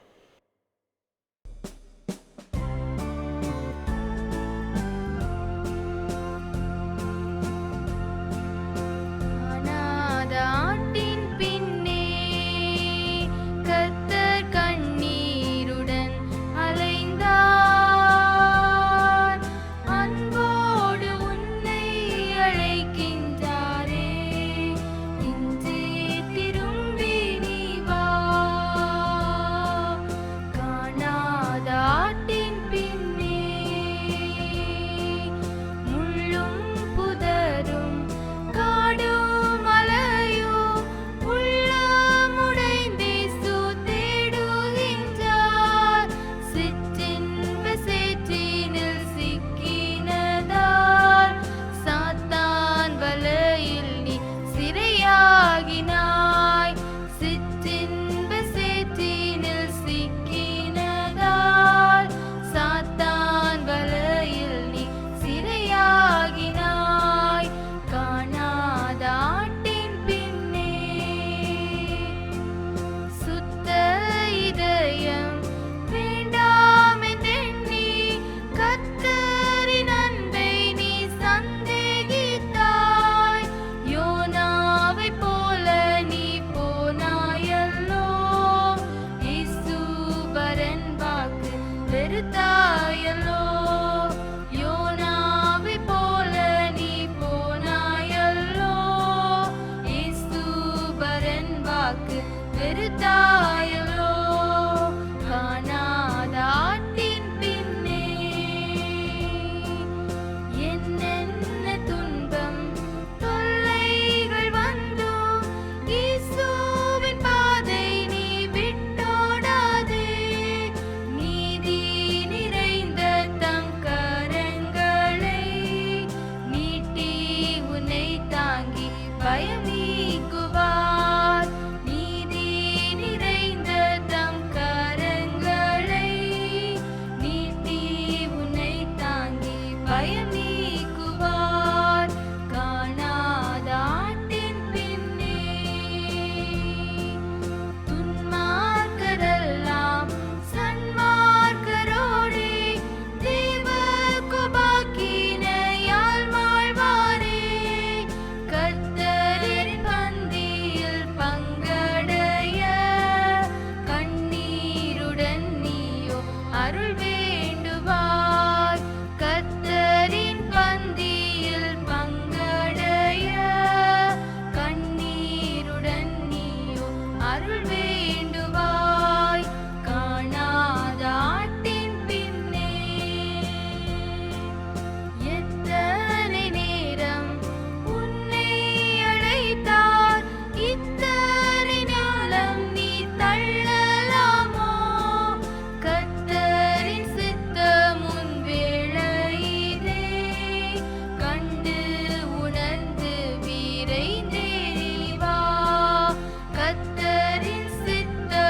D: சித்த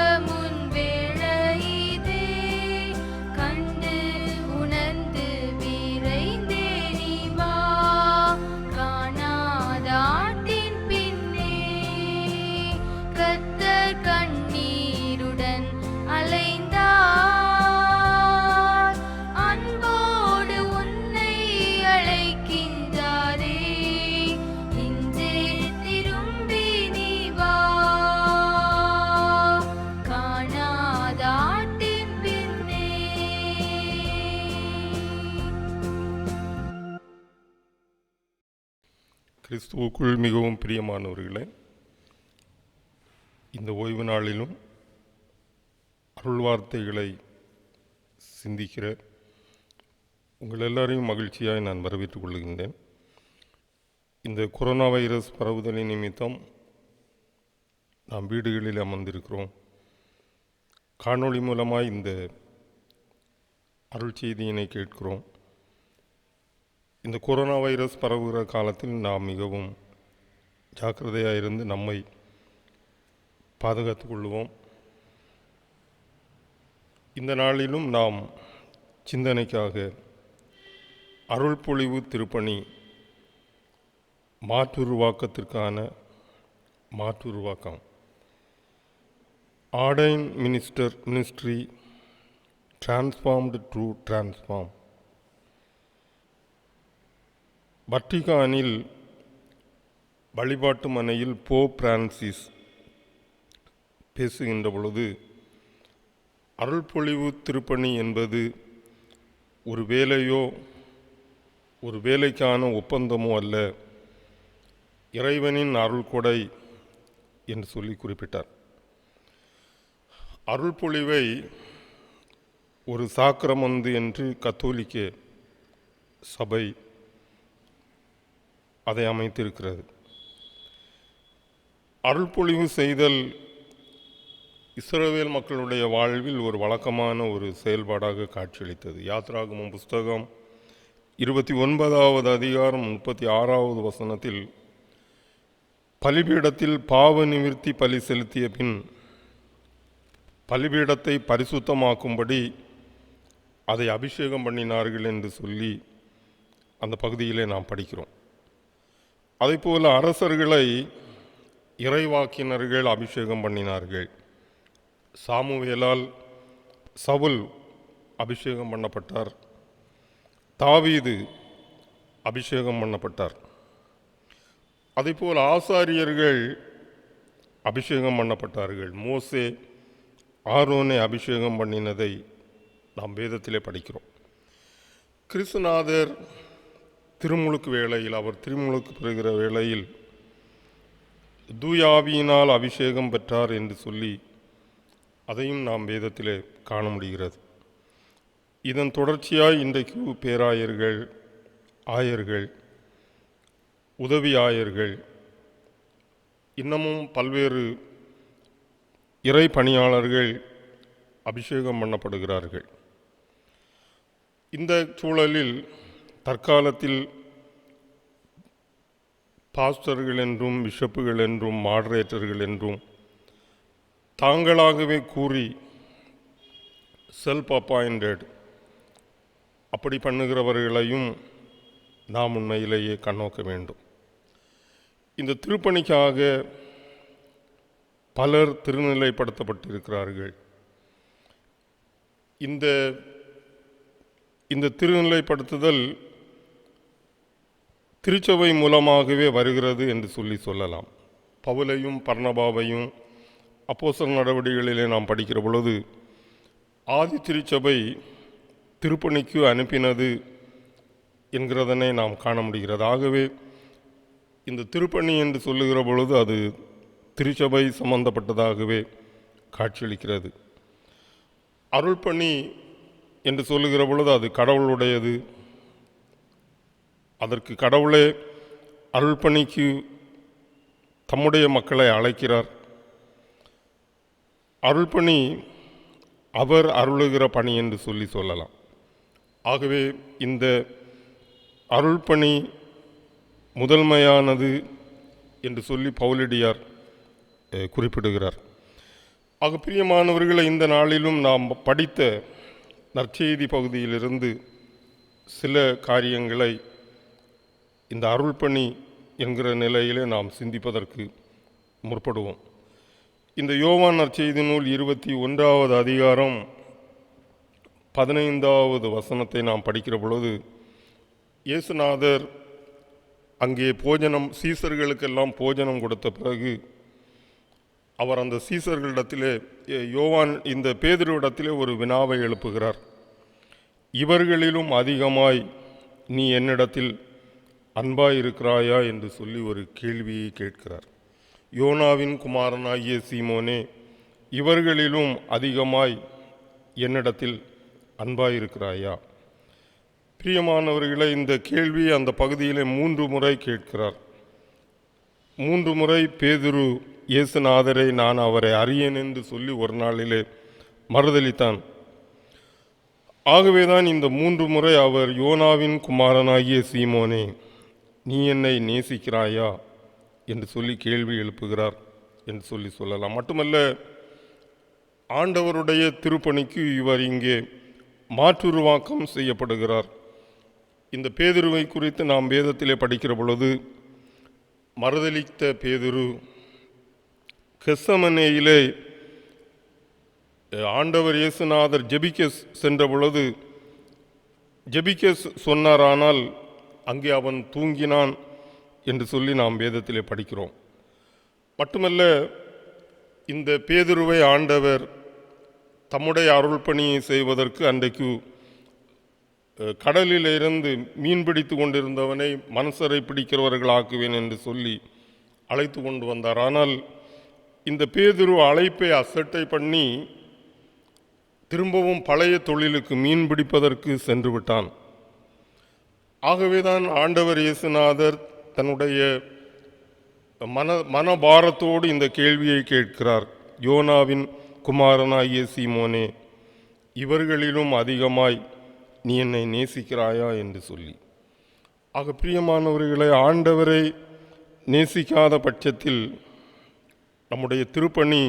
A: கிறிஸ்துவுக்குள் மிகவும் பிரியமானவர்களே, இந்த ஓய்வு நாளிலும் அருள் வார்த்தைகளை சிந்திக்கிற உங்கள் எல்லாரையும் மகிழ்ச்சியாய் நான் வரவேற்றுக் கொள்கின்றேன். இந்த கொரோனா வைரஸ் பரவுதலின் நிமித்தம் நாம் வீடுகளில் அமர்ந்திருக்கிறோம். காணொளி மூலமாய் இந்த அருள் செய்தியினை கேட்கிறோம். இந்த கொரோனா வைரஸ் பரவுகிற காலத்தில் நாம் மிகவும் ஜாக்கிரதையாக இருந்து நம்மை பாதுகாத்து கொள்வோம். இந்த நாளிலும் நாம் சிந்தனைக்காக அருள் பொழிவு திருப்பணி மாற்றுருவாக்கத்திற்கான மாற்றுருவாக்கம் ordain ministry transformed to transform. வட்டிகானில் வழிபாட்டு மனையில் போப் பிரான்சிஸ் பேசுகின்ற பொழுது, அருள்பொழிவு திருப்பணி என்பது ஒரு வேலையோ ஒரு வேலைக்கான ஒப்பந்தமோ அல்ல, இறைவனின் அருள் கொடை என்று சொல்லி குறிப்பிட்டார். அருள்பொழிவை ஒரு சாக்கிரமந்து என்று கத்தோலிக்க சபை அதை அமைத்திருக்கிறது. அருள்பொழிவு செய்தல் இஸ்ரவேல் மக்களுடைய வாழ்வில் ஒரு வழக்கமான ஒரு செயல்பாடாக காட்சியளித்தது. யாத்ராகமம் புஸ்தகம் 29வது அதிகாரம் 36வது வசனத்தில், பலிபீடத்தில் பாவ நிவிர்த்தி பலி செலுத்திய பின் பலிபீடத்தை பரிசுத்தமாக்கும்படி அதை அபிஷேகம் பண்ணினார்கள் என்று சொல்லி அந்த பகுதியிலே நாம் படிக்கிறோம். அதேபோல் அரசர்களை இறைவாக்கினர்கள் அபிஷேகம் பண்ணினார்கள். சாமுவேலால் சவுல் அபிஷேகம் பண்ணப்பட்டார். தாவீது அபிஷேகம் பண்ணப்பட்டார். அதேபோல் ஆசாரியர்கள் அபிஷேகம் பண்ணப்பட்டார்கள். மோசே ஆரோனை அபிஷேகம் பண்ணினதை நாம் வேதத்திலே படிக்கிறோம். கிறிஸ்துநாதர் திருமுழுக்கு வேளையில், அவர் திருமுழுக்கு பெறுகிற வேளையில் தூயாவியினால் அபிஷேகம் பெற்றார் என்று சொல்லி அதையும் நாம் வேதத்திலே காண முடிகிறது. இதன் தொடர்ச்சியாய் இன்றைக்கு பேராயர்கள், ஆயர்கள், உதவி ஆயர்கள், இன்னமும் பல்வேறு இறை பணியாளர்கள் அபிஷேகம் பண்ணப்படுகிறார்கள். இந்த சூழலில் தற்காலத்தில் பாஸ்டர்கள் என்றும் பிஷப்புகள் என்றும் மாடரேட்டர்கள் என்றும் தாங்களாகவே கூறி செல்ஃப் அப்பாயிண்டட் அப்படி பண்ணுகிறவர்களையும் நாம் உண்மையிலேயே கண்ணோக்க வேண்டும். இந்த திருப்பணிக்காக பலர் திருநிலைப்படுத்தப்பட்டிருக்கிறார்கள். இந்த திருநிலைப்படுத்துதல் திருச்சபை மூலமாகவே வருகிறது என்று சொல்லலாம். பவுலையும் பர்னபாவையும் அப்போஸ்தலர் நடவடிக்கைகளிலே நாம் படிக்கிற பொழுது ஆதி திருச்சபை திருப்பணிக்கு அனுப்பினது என்கிறதனை நாம் காண முடிகிறது. ஆகவே இந்த திருப்பணி என்று சொல்லுகிற பொழுது அது திருச்சபை சம்பந்தப்பட்டதாகவே காட்சியளிக்கிறது. அருள்பணி என்று சொல்லுகிற பொழுது அது கடவுளுடையது. அதற்கு கடவுளே அருள்பணிக்கு தம்முடைய மக்களை அழைக்கிறார். அருள்பணி அவர் அருளுகிற பணி என்று சொல்லலாம். ஆகவே இந்த அருள்பணி முதன்மையானது என்று சொல்லி பவுலடியார் குறிப்பிடுகிறார். ஆக பிரியமானவர்களை, இந்த நாளிலும் நாம் படித்த நற்செய்தி பகுதியிலிருந்து சில காரியங்களை இந்த அருள்பணி என்கிற நிலையிலே நாம் சிந்திப்பதற்கு முற்படுவோம். இந்த யோவான் நற்செய்தி நூல் 21வது அதிகாரம் 15வது வசனத்தை நாம் படிக்கிற பொழுது, இயேசுநாதர் அங்கே சீசர்களுக்கெல்லாம் போஜனம் கொடுத்த பிறகு அவர் அந்த சீசர்களிடத்திலே, யோவான் இந்த பேதுருவிடத்திலே ஒரு வினாவை எழுப்புகிறார். இவர்களிலும் அதிகமாய் நீ என்னிடத்தில் அன்பாயிருக்கிறாயா என்று சொல்லி ஒரு கேள்வியை கேட்கிறார். யோனாவின் குமாரனாகிய சீமோனே, இவர்களிலும் அதிகமாய் என்னிடத்தில் அன்பாயிருக்கிறாயா? பிரியமானவர்களை, இந்த கேள்வி அந்த பகுதியிலே 3 முறை கேட்கிறார். 3 முறை பேதுரு இயேசுநாதரை நான் அவரை அறியேன் என்று சொல்லி ஒரு நாளிலே மறுதலித்தான். ஆகவேதான் இந்த 3 முறை அவர் யோனாவின் குமாரனாகிய சீமோனே, நீ என்னை நேசிக்கிறாயா என்று சொல்லி கேள்வி எழுப்புகிறார் என்று சொல்லலாம். மட்டுமல்ல, ஆண்டவருடைய திருப்பணிக்கு இவர் இங்கே மாற்றுருவாக்கம் செய்யப்படுகிறார். இந்த பேதுருவை குறித்து நாம் வேதத்திலே படிக்கிற பொழுது, மறுதலித்த பேதுரு கெத்சமனேயிலே ஆண்டவர் இயேசுநாதர் ஜெபிக்க சென்ற பொழுது ஜெபிக்க சொன்னாரானால் அங்கே அவன் தூங்கினான் என்று சொல்லி நாம் வேதத்திலே படிக்கிறோம். மட்டுமல்ல, இந்த பேதுருவை ஆண்டவர் தம்முடைய அருள் பணியை செய்வதற்கு அன்றைக்கு கடலில் இருந்து மீன் பிடித்து கொண்டிருந்தவனை மனுஷரை பிடிக்கிறவர்கள் ஆக்குவேன் என்று சொல்லி அழைத்து கொண்டு வந்தார். ஆனால் இந்த பேதுரு அழைப்பை அசட்டை பண்ணி திரும்பவும் பழைய தொழிலுக்கு மீன் பிடிப்பதற்கு சென்று விட்டான். ஆகவேதான் ஆண்டவர் இயேசுநாதர் தன்னுடைய மனபாரத்தோடு இந்த கேள்வியை கேட்கிறார். யோனாவின் குமாரனாகிய சீமோனே, இவர்களிலும் அதிகமாய் நீ என்னை நேசிக்கிறாயா என்று சொல்லி. ஆக பிரியமானவர்களை, ஆண்டவரை நேசிக்காத பட்சத்தில் நம்முடைய திருப்பணி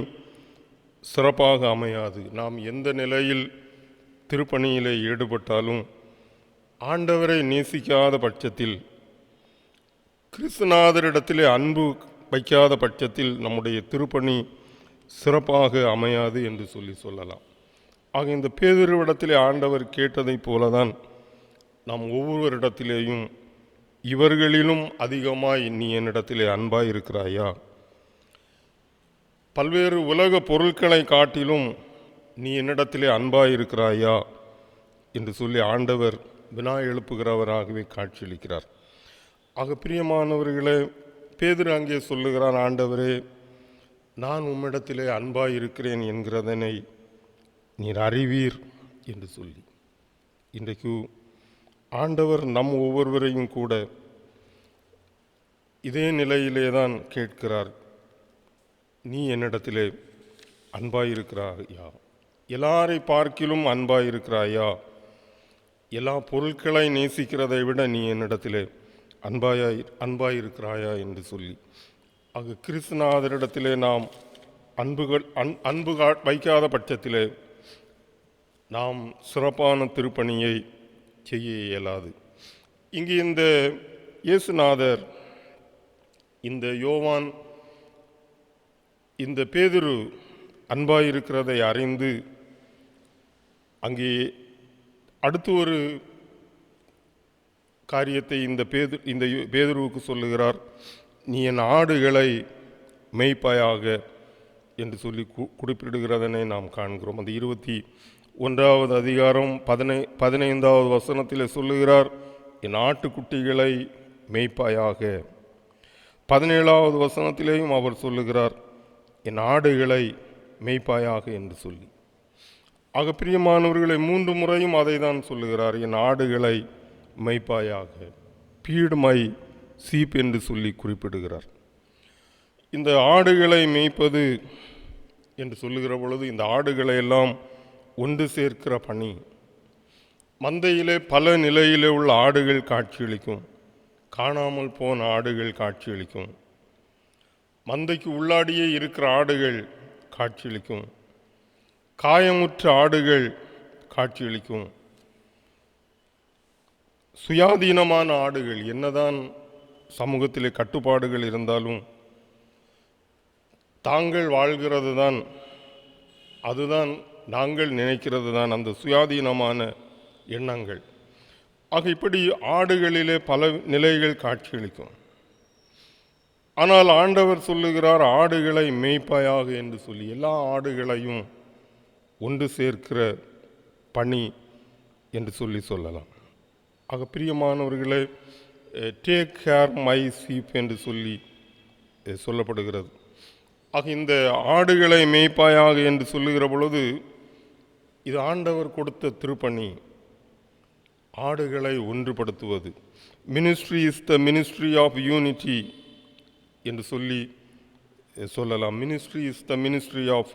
A: சிறப்பாக அமையாது. நாம் எந்த நிலையில் திருப்பணியிலே ஈடுபட்டாலும் ஆண்டவரை நேசிக்காத பட்சத்தில், கிறிஸ்துநாதரிடத்திலே அன்பு வைக்காத பட்சத்தில் நம்முடைய திருப்பணி சிறப்பாக அமையாது என்று சொல்லலாம். ஆக இந்த பேதுருவிடத்திலே ஆண்டவர் கேட்டதைப் போலதான் நாம் ஒவ்வொருவரிடத்திலேயும் இவர்களிலும் அதிகமாய் நீ என்னிடத்திலே அன்பாய் இருக்கிறாயா? பல்வேறு உலக பொருட்களை காட்டிலும் நீ என்னிடத்திலே அன்பாய் இருக்கிறாயா என்று சொல்லி ஆண்டவர் வினா எழுப்புகிறவராகவே காட்சியளிக்கிறார். ஆக பிரியமானவர்களே, பேதுரு அங்கே சொல்லுகிறான், ஆண்டவரே, நான் உம்மிடத்திலே அன்பாய் இருக்கிறேன் என்கிறதனை நீர் அறிவீர் என்று சொல்லி. இன்றைக்கு ஆண்டவர் நம் ஒவ்வொருவரையும் கூட இதே நிலையிலே தான் கேட்கிறார். நீ என்னிடத்திலே அன்பாயிருக்கிறாயா? எல்லாரை பார்க்கிலும் அன்பாயிருக்கிறாயா? எல்லா பொருட்களை நேசிக்கிறதை விட நீ என்னிடத்திலே அன்பாயிருக்கிறாயா என்று சொல்லி. ஆக கிறிஸ்துநாதரிடத்திலே நாம் அன்பு வைக்காத பட்சத்திலே நாம் சிறப்பான திருப்பணியை செய்ய இயலாது. இங்கு இந்த இயேசுநாதர், இந்த யோவான், இந்த பேதுரு அன்பாயிருக்கிறதை அறிந்து அங்கே அடுத்து ஒரு காரியத்தை இந்த பேதுருவுக்கு சொல்லுகிறார். நீ என் ஆடுகளை மேய்ப்பாயாக என்று சொல்லி குறிப்பிடுகிறதனை நாம் காண்கிறோம். அந்த 21வது அதிகாரம் 15வது வசனத்தில் சொல்லுகிறார், என் ஆட்டுக்குட்டிகளை மேய்ப்பாயாக. 17வது வசனத்திலேயும் அவர் சொல்லுகிறார், என் ஆடுகளை மேய்ப்பாயாக என்று சொல்லி. ஆக பிரியமானவர்களை, 3 முறையும் அதை தான் சொல்லுகிறார், என் ஆடுகளை மேய்ப்பாயாக. பீட் மை சீப் என்று சொல்லி குறிப்பிடுகிறார். இந்த ஆடுகளை மேய்ப்பது என்று சொல்லுகிற பொழுது இந்த ஆடுகளை எல்லாம் ஒன்று சேர்க்கிற பணி. மந்தையிலே பல நிலையிலே உள்ள ஆடுகள் காட்சியளிக்கும், காணாமல் போன ஆடுகள் காட்சியளிக்கும், மந்தைக்கு உள்ளாடியே இருக்கிற ஆடுகள் காட்சியளிக்கும், காயமுற்ற ஆடுகள் காட்சியளிக்கும், சுயாதீனமான ஆடுகள். என்னதான் சமூகத்திலே கட்டுப்பாடுகள் இருந்தாலும் தாங்கள் வாழ்கிறது தான், அதுதான் நாங்கள் நினைக்கிறது தான் அந்த சுயாதீனமான எண்ணங்கள். ஆக இப்படி ஆடுகளிலே பல நிலைகள் காட்சியளிக்கும். ஆனால் ஆண்டவர் சொல்லுகிறார், ஆடுகளை மேய்ப்பாயாக என்று சொல்லி. எல்லா ஆடுகளையும் ஒன்று சேர்க்கிற பணி என்று சொல்லலாம். ஆக பிரியமானவர்களே, டேக் கேர் மை சீப் என்று சொல்லி சொல்லப்படுகிறது. ஆக இந்த ஆடுகளை மேய்ப்பாயாக என்று சொல்லுகிற பொழுது இது ஆண்டவர் கொடுத்த திருப்பணி, ஆடுகளை ஒன்றுபடுத்துவது. Ministry is the ministry of unity என்று சொல்லலாம். Ministry is the ministry of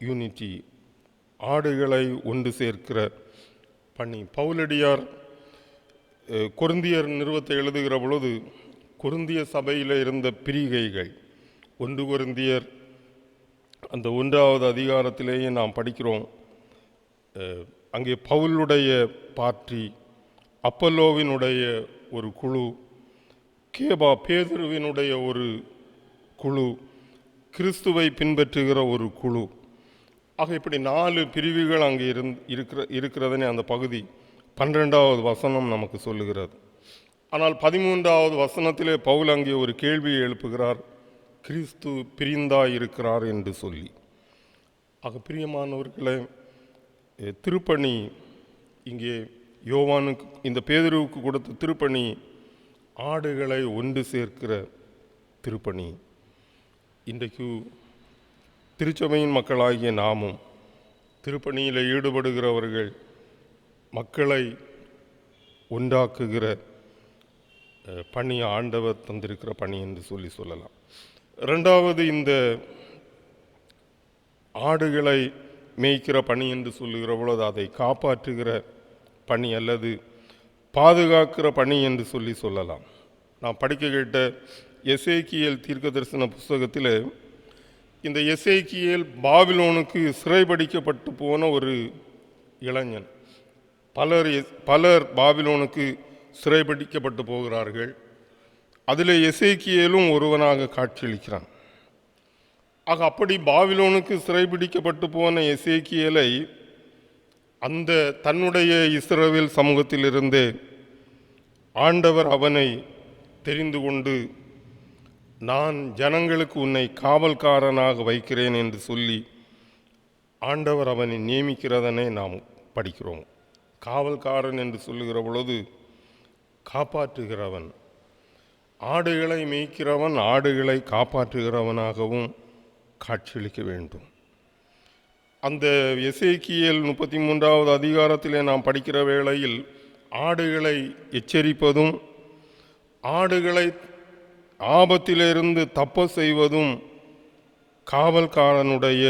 A: unity, ஆடுகளை ஒன்று சேர்க்கிற பணி. பவுலடியார் கொரிந்தியர் நிறுவத்தை எழுதுகிற பொழுது கொரிந்திய சபையில் இருந்த பிரிகைகள், 1 கொரிந்தியர் அந்த 1வது அதிகாரத்திலேயே நாம் படிக்கிறோம். அங்கே பவுலுடைய பார்ட்டி, அப்பல்லோவினுடைய ஒரு குழு, கேபா பேதுருவினுடைய ஒரு குழு, கிறிஸ்துவை பின்பற்றுகிற ஒரு குழு. ஆக இப்படி 4 பிரிவுகள் அங்கே இருக்கிறதனே அந்த பகுதி 12வது வசனம் நமக்கு சொல்லுகிறது. ஆனால் 13வது வசனத்திலே பவுல் அங்கே ஒரு கேள்வியை எழுப்புகிறார், கிறிஸ்து பிரிந்தாயிருக்கிறார் என்று சொல்லி. ஆக பிரியமானவர்களே, திருப்பணி இங்கே யோவானுக்கு, இந்த பேதுருவுக்கு கொடுத்த திருப்பணி ஆடுகளை ஒன்று சேர்க்கிற திருப்பணி. இன்றைக்கு திருச்சபையின் மக்களாகிய நாமும் திருப்பணியில் ஈடுபடுகிறவர்கள், மக்களை ஒன்றாக்குகிற பணி ஆண்டவர் தந்திருக்கிற பணி என்று சொல்லலாம். 2வது, இந்த ஆடுகளை மேய்க்கிற பணி என்று சொல்லுகிற பொழுது அதை காப்பாற்றுகிற பணி அல்லது பாதுகாக்கிற பணி என்று சொல்லலாம். நான் படிக்க கேட்ட எசேக்கியேல் தீர்க்க தரிசன புஸ்தகத்தில் இந்த எசேக்கியேல் பாபிலோனுக்கு சிறைபிடிக்கப்பட்டு போன ஒரு இளைஞன். பலர் பாபிலோனுக்கு சிறைபிடிக்கப்பட்டு போகிறார்கள். அதில் எசேக்கியேலும் ஒருவனாக காட்சியளிக்கிறான். ஆக அப்படி பாபிலோனுக்கு சிறைபிடிக்கப்பட்டு போன எசேக்கியேலை அந்த தன்னுடைய இஸ்ரவேல் சமூகத்திலிருந்தே ஆண்டவர் அவனை தெரிந்து கொண்டு, நான் ஜனங்களுக்கு உன்னை காவல்காரனாக வைக்கிறேன் என்று சொல்லி ஆண்டவர் அவனை நியமிக்கிறதனை நாம் படிக்கிறோம். காவல்காரன் என்று சொல்லுகிற பொழுது காப்பாற்றுகிறவன், ஆடுகளை மேய்க்கிறவன் ஆடுகளை காப்பாற்றுகிறவனாகவும் காட்சியளிக்க வேண்டும். அந்த எசேக்கியேல் 33வது அதிகாரத்திலே நாம் படிக்கிற வேளையில் ஆடுகளை எச்சரிப்பதும் ஆடுகளை ஆபத்திலிருந்து தப்ப செய்வதும் காவல்காரனுடைய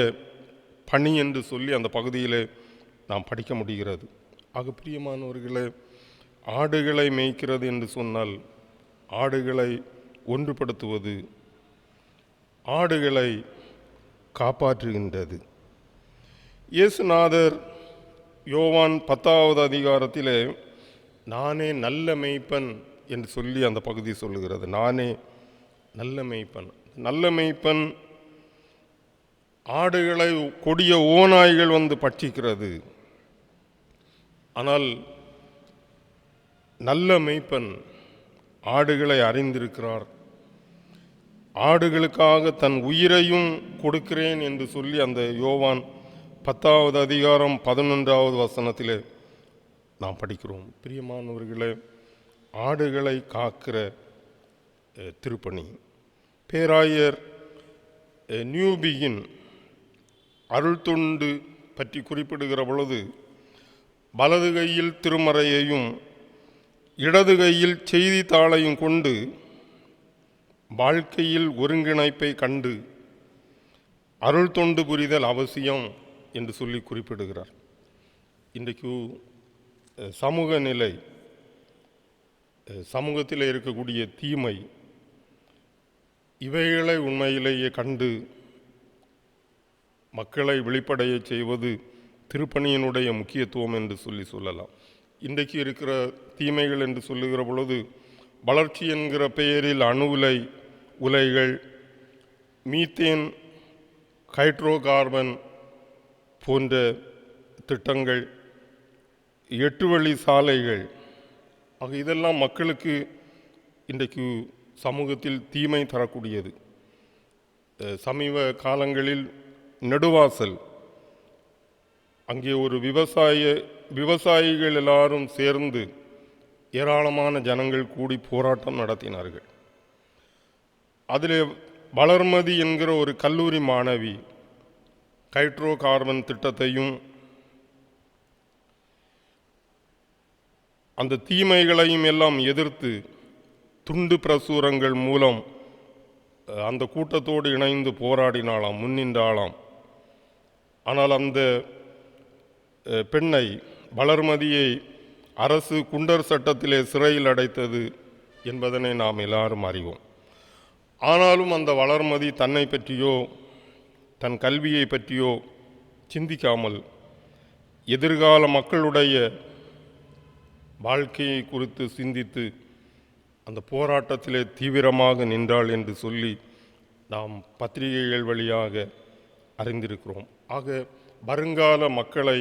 A: பணி என்று சொல்லி அந்த பகுதியில் நாம் படிக்க முடிகிறது. ஆக பிரியமானவர்களே, ஆடுகளை மேய்க்கிறது என்று சொன்னால் ஆடுகளை ஒன்றுபடுத்துவது, ஆடுகளை காப்பாற்றுகின்றது. இயேசுநாதர் யோவான் 10வது அதிகாரத்திலே நானே நல்ல மேய்ப்பன் என்று சொல்லி அந்த பகுதி சொல்லுகிறது. நானே நல்ல மேய்ப்பன். நல்ல மேய்ப்பன் ஆடுகளை கொடிய ஓநாய்கள் வந்து பட்சிக்கிறது. ஆனால் நல்ல மேய்ப்பன் ஆடுகளை அறிந்திருக்கிறார். ஆடுகளுக்காக தன் உயிரையும் கொடுக்கிறேன் என்று சொல்லி அந்த யோவான் 10வது அதிகாரம் 11வது வசனத்திலே நாம் படிக்கிறோம். பிரியமானவர்களே, ஆடுகளை காக்கிற திருப்பணி. பேராயர் நியூபியின் அருள் தொண்டு பற்றி குறிப்பிடுகிற பொழுது, வலது கையில் திருமறையையும் இடது கையில் செய்தித்தாளையும் கொண்டு வாழ்க்கையில் ஒருங்கிணைப்பை கண்டு அருள் தொண்டு புரிதல் அவசியம் என்று சொல்லி குறிப்பிடுகிறார். இன்றைக்கு சமூக நிலை, சமூகத்தில் இருக்கக்கூடிய தீமை, இவைகளை உண்மையிலேயே கண்டு மக்களை விழிப்படைய செய்வது திருப்பணியினுடைய முக்கியத்துவம் என்று சொல்லலாம். இன்றைக்கு இருக்கிற தீமைகள் என்று சொல்லுகிற பொழுது, வளர்ச்சி என்கிற பெயரில் அணு உலைகள், மீத்தேன், ஹைட்ரோ கார்பன் போன்ற திட்டங்கள், 8 வழி சாலைகள், ஆக இதெல்லாம் மக்களுக்கு இன்றைக்கு சமூகத்தில் தீமை தரக்கூடியது. சமீப காலங்களில் நெடுவாசல், அங்கே ஒரு விவசாயிகள் எல்லாரும் சேர்ந்து ஏராளமான ஜனங்கள் கூடி போராட்டம் நடத்தினார்கள். அதில் வளர்மதி என்கிற ஒரு கல்லூரி மாணவி ஹைட்ரோ கார்பன் திட்டத்தையும் அந்த தீமைகளையும் எல்லாம் எதிர்த்து துண்டு பிரசுரங்கள் மூலம் அந்த கூட்டத்தோடு இணைந்து போராடினாலாம், முன்னின்றாளாம். ஆனால் அந்த பெண்ணை, வளர்மதியை, அரசு குண்டர் சட்டத்திலே சிறையில் அடைத்தது என்பதனை நாம் எல்லாரும் அறிவோம். ஆனாலும் அந்த வளர்மதி தன்னை பற்றியோ தன் கல்வியை பற்றியோ சிந்திக்காமல் எதிர்கால மக்களுடைய வாழ்க்கையை குறித்து சிந்தித்து அந்த போராட்டத்திலே தீவிரமாக நின்றாள் என்று சொல்லி நாம் பத்திரிகைகள் வழியாக அறிந்திருக்கிறோம். ஆக வருங்கால மக்களை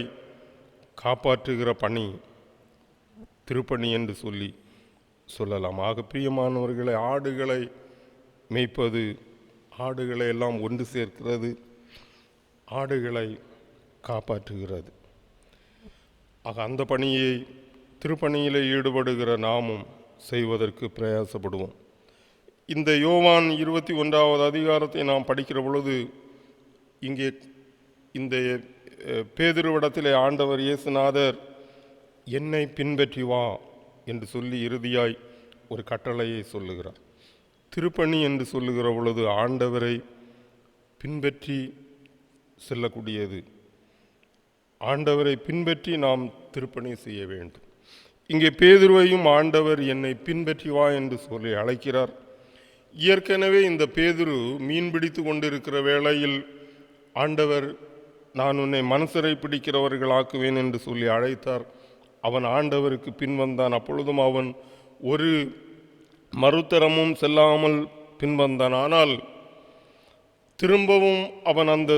A: காப்பாற்றுகிற பணி திருப்பணி என்று சொல்லலாம். ஆக பிரியமானவர்களை, ஆடுகளை மேய்ப்பது, ஆடுகளை எல்லாம் ஒன்று சேர்க்கிறது, ஆடுகளை காப்பாற்றுகிறது. ஆக அந்த பணியை திருப்பணியில் ஈடுபடுகிற நாமும் செய்வதற்கு பிரயாசப்படுவோம். இந்த யோவான் 21வது அதிகாரத்தை நாம் படிக்கிற பொழுது இங்கே இந்த பேதுருவிடத்திலே ஆண்டவர் இயேசுநாதர் என்னை பின்பற்றி வா என்று சொல்லி இறுதியாய் ஒரு கட்டளையை சொல்லுகிறார். திருப்பணி என்று சொல்லுகிற பொழுது ஆண்டவரை பின்பற்றி செல்லக்கூடியது. ஆண்டவரை பின்பற்றி நாம் திருப்பணி செய்ய வேண்டும். இங்கே பேதுருவையும் ஆண்டவர் என்னை பின்பற்றி வா என்று சொல்லி அழைக்கிறார். ஏற்கனவே இந்த பேதுரு மீன் பிடித்து கொண்டிருக்கிற வேளையில் ஆண்டவர் நான் உன்னை மனுஷரை பிடிக்கிறவர்களாக்குவேன் என்று சொல்லி அழைத்தார். அவன் ஆண்டவருக்கு பின்வந்தான். அப்பொழுதும் அவன் ஒரு மறுத்தரமும் செல்லாமல் பின்வந்தான். ஆனால் திரும்பவும் அவன் அந்த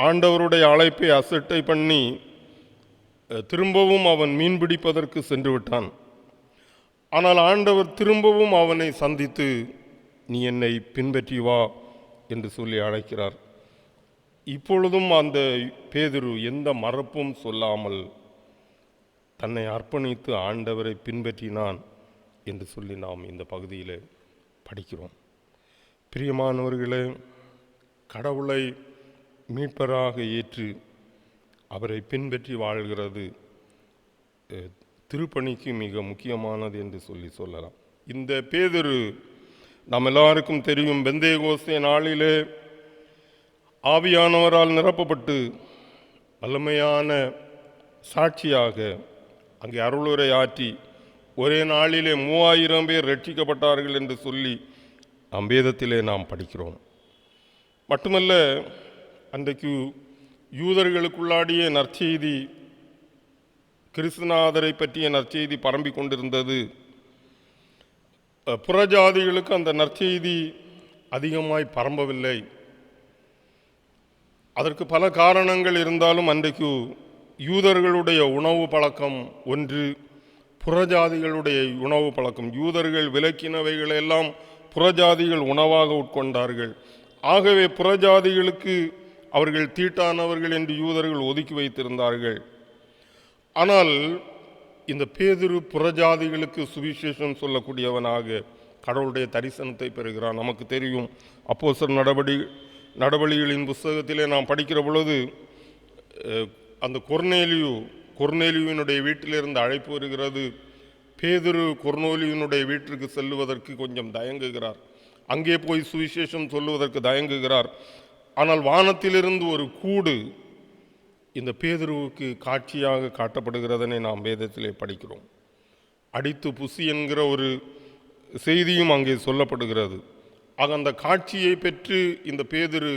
A: ஆண்டவருடைய அழைப்பை அசட்டை பண்ணி திரும்பவும் அவன் மீன் பிடிப்பதற்கு சென்று விட்டான். ஆனால் ஆண்டவர் திரும்பவும் அவனை சந்தித்து நீ என்னை பின்பற்றி வா என்று சொல்லி அழைக்கிறார். இப்பொழுதும் அந்த பேதுரு எந்த மறுப்பும் சொல்லாமல் தன்னை அர்ப்பணித்து ஆண்டவரை பின்பற்றினான் என்று சொல்லி நாம் இந்த பகுதியில் படிக்கிறோம். பிரியமானவர்களே, கடவுளை மீட்பராக ஏற்று அவரை பின்பற்றி வாழ்கிறது திருப்பணிக்கு மிக முக்கியமானது என்று சொல்லலாம். இந்த பேதுரு நாம் எல்லாருக்கும் தெரியும், பெந்தேகோஸ்தே நாளிலே ஆவியானவரால் நிரப்பப்பட்டு வல்லமையான சாட்சியாக அங்கே அருளுரை ஆற்றி ஒரே நாளிலே 3000 பேர் ரட்சிக்கப்பட்டார்கள் என்று சொல்லி நாம் வேதத்திலே நாம் படிக்கிறோம். மட்டுமல்ல, அன்றைக்கு யூதர்களுக்குள்ளாடிய நற்செய்தி, கிறிஸ்துநாதரை பற்றிய நற்செய்தி பரம்பிக் கொண்டிருந்தது. புறஜாதிகளுக்கு அந்த நற்செய்தி அதிகமாய் பரம்பவில்லை. அதற்கு பல காரணங்கள் இருந்தாலும் அன்றைக்கு யூதர்களுடைய உணவு பழக்கம் ஒன்று, புறஜாதிகளுடைய உணவு பழக்கம். யூதர்கள் விலக்கினவைகளெல்லாம் புறஜாதிகள் உணவாக உட்கொண்டார்கள். ஆகவே புறஜாதிகளுக்கு அவர்கள் தீட்டானவர்கள் என்று யூதர்கள் ஒதுக்கி வைத்திருந்தார்கள். ஆனால் இந்த பேதுரு புறஜாதிகளுக்கு சுவிசேஷம் சொல்லக்கூடியவனாக கடவுளுடைய தரிசனத்தை பெறுகிறான். நமக்கு தெரியும், அப்போஸ்தலர் நடபடிகளின் புஸ்தகத்திலே நாம் படிக்கிற பொழுது அந்த கொர்நேலியுவினுடைய வீட்டிலிருந்து அழைப்பு வருகிறது. பேதுரு கொர்நேலியுவினுடைய வீட்டிற்கு செல்லுவதற்கு கொஞ்சம் தயங்குகிறார். அங்கே போய் சுவிசேஷம் சொல்லுவதற்கு தயங்குகிறார். ஆனால் வானத்திலிருந்து ஒரு கூடு இந்த பேதுருவுக்கு காட்சியாக காட்டப்படுகிறதனை நாம் வேதத்திலே படிக்கிறோம். அடித்து புசி என்கிற ஒரு செய்தியும் அங்கே சொல்லப்படுகிறது. ஆக அந்த காட்சியை பெற்று இந்த பேதுரு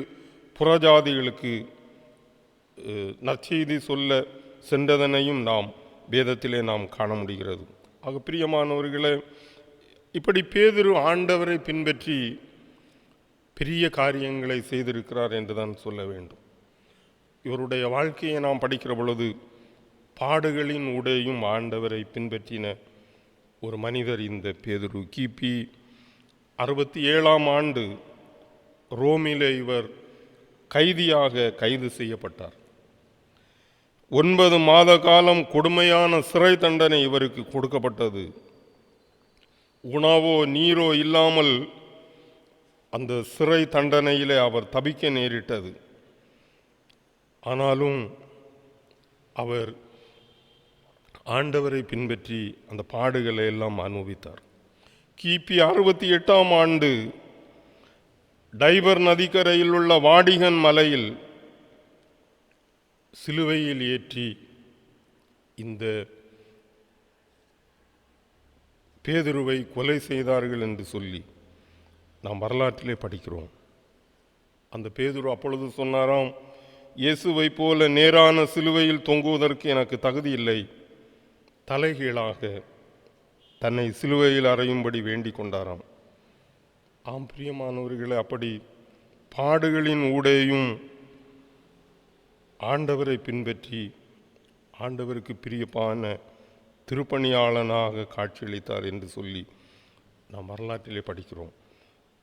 A: புறஜாதிகளுக்கு நற்செய்தி சொல்ல சென்றதனையும் நாம் வேதத்திலே நாம் காண முடிகிறது. ஆக பிரியமானவர்களே, இப்படி பேதுரு ஆண்டவரை பின்பற்றி பெரிய காரியங்களை செய்திருக்கிறார் என்று தான் சொல்ல வேண்டும். இவருடைய வாழ்க்கையை நாம் படிக்கிற பொழுது பாடுகளின் ஊடேயும் ஆண்டவரை பின்பற்றின ஒரு மனிதர் இந்த பேதுரு. கிபி 67ஆம் ஆண்டு ரோமிலே இவர் கைது செய்யப்பட்டார். 9 மாத காலம் கொடுமையான சிறை தண்டனை இவருக்கு கொடுக்கப்பட்டது. உணவோ நீரோ இல்லாமல் அந்த சிறை தண்டனையிலே அவர் தபிக்க நேரிட்டது. ஆனாலும் அவர் ஆண்டவரை பின்பற்றி அந்த பாடுகளை எல்லாம் அனுபவித்தார். கிபி 68ஆம் ஆண்டு டைபர் நதிக்கரையில் உள்ள வாடிகன் மலையில் சிலுவையில் ஏற்றி இந்த பேதுருவை கொலை செய்தார்கள் என்று சொல்லி நாம் வரலாற்றிலே படிக்கிறோம். அந்த பேதுரு அப்பொழுது சொன்னாராம், இயேசுவை போல நேரான சிலுவையில் தொங்குவதற்கு எனக்கு தகுதி இல்லை. தலைகீழாக தன்னை சிலுவையில் அறையும்படி வேண்டிக் கொண்டாராம். ஆம் பிரியமானவர்களே, அப்படி பாடுகளின் ஊடேயும் ஆண்டவரை பின்பற்றி ஆண்டவருக்கு பிரியப்பான திருப்பணியாளனாக காட்சியளித்தார் என்று சொல்லி நாம் வரலாற்றிலே படிக்கிறோம்.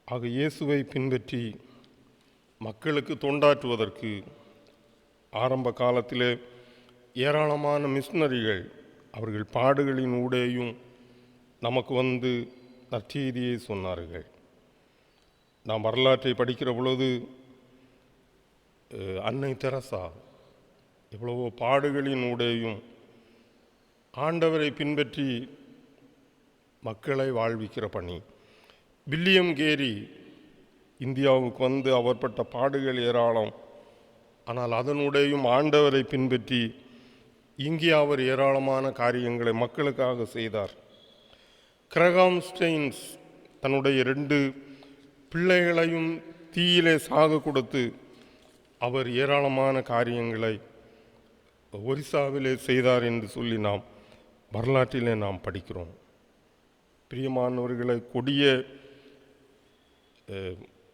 A: ஆக இயேசுவை பின்பற்றி மக்களுக்கு தொண்டாற்றுவதற்கு ஆரம்ப காலத்திலே ஏராளமான மிஷனரிகள் அவர்கள் பாடுகளின் ஊடேயும் நமக்கு வந்து நற்செய்தியை சொன்னார்கள். நாம் வரலாற்றை படிக்கிற பொழுது அன்னை தெரசா எவ்வளவோ பாடுகளின் ஊடேயும் ஆண்டவரை பின்பற்றி மக்களை வாழ்விக்கிற பணி. வில்லியம் கேரி இந்தியாவுக்கு வந்து அவர் பட்ட பாடுகள் ஏராளம். ஆனால் அதனுடையும் ஆண்டவரை பின்பற்றி இங்கே அவர் ஏராளமான காரியங்களை மக்களுக்காக செய்தார். கிரகாம் ஸ்டெயின்ஸ் தன்னுடைய 2 பிள்ளைகளையும் தீயிலே சாக கொடுத்து அவர் ஏராளமான காரியங்களை ஒரிசாவிலே செய்தார் என்று சொல்லி நாம் வரலாற்றிலே நாம் படிக்கிறோம். பிரியமானவர்களை, கொடிய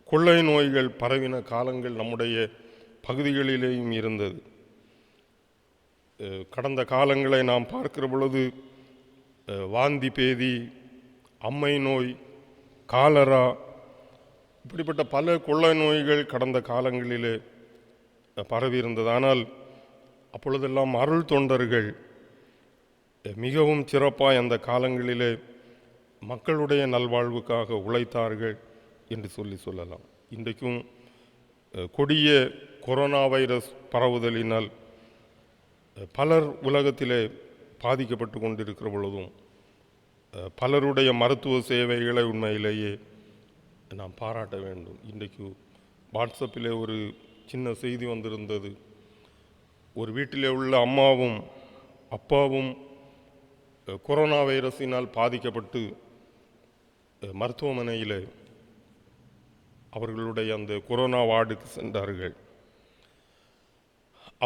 A: கொள்ளை நோய்கள் பரவின காலங்கள் நம்முடைய பகுதிகளிலேயும் இருந்தது. கடந்த காலங்களை நாம் பார்க்கிற பொழுது வாந்தி பேதி, அம்மை நோய், காலரா, இப்படிப்பட்ட பல கொள்ளை நோய்கள் கடந்த காலங்களிலே பரவி இருந்தது. ஆனால் அப்பொழுதெல்லாம் அருள் தொண்டர்கள் மிகவும் சிறப்பாக அந்த காலங்களிலே மக்களுடைய நல்வாழ்வுக்காக உழைத்தார்கள் என்று சொல்லலாம். இன்றைக்கும் கொடிய கொரோனா வைரஸ் பரவுதலினால் பலர் உலகத்திலே பாதிக்கப்பட்டு கொண்டிருக்கிற பொழுதும் பலருடைய மருத்துவ சேவைகளை உண்மையிலேயே நாம் பாராட்ட வேண்டும். இன்றைக்கு வாட்ஸ்அப்பிலே ஒரு சின்ன செய்தி வந்திருந்தது. ஒரு வீட்டிலே உள்ள அம்மாவும் அப்பாவும் கொரோனா வைரஸினால் பாதிக்கப்பட்டு மருத்துவமனையில் அவர்களுடைய அந்த கொரோனா வார்டுக்கு சென்றார்கள்.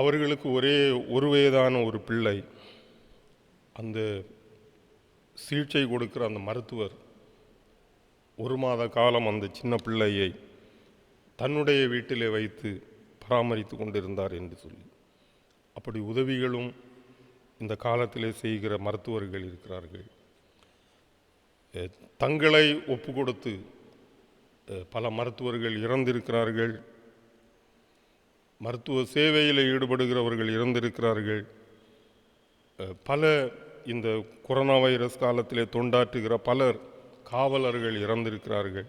A: அவர்களுக்கு ஒரே ஒரு வயதான ஒரு பிள்ளை. அந்த சிகிச்சை கொடுக்கிற அந்த மருத்துவர் 1 மாத காலம் அந்த சின்ன பிள்ளையை தன்னுடைய வீட்டிலே வைத்து பராமரித்து கொண்டிருந்தார் என்று சொல்லி, அப்படி உதவிகளும் இந்த காலத்திலே செய்கிற மருத்துவர்கள் இருக்கிறார்கள். தங்களை ஒப்பு கொடுத்து பல மருத்துவர்கள் இறந்திருக்கிறார்கள். மருத்துவ சேவையில் ஈடுபடுகிறவர்கள் இறந்திருக்கிறார்கள். பல இந்த கொரோனா வைரஸ் காலத்திலே தொண்டாற்றுகிற பலர் காவலர்கள் இறந்திருக்கிறார்கள்.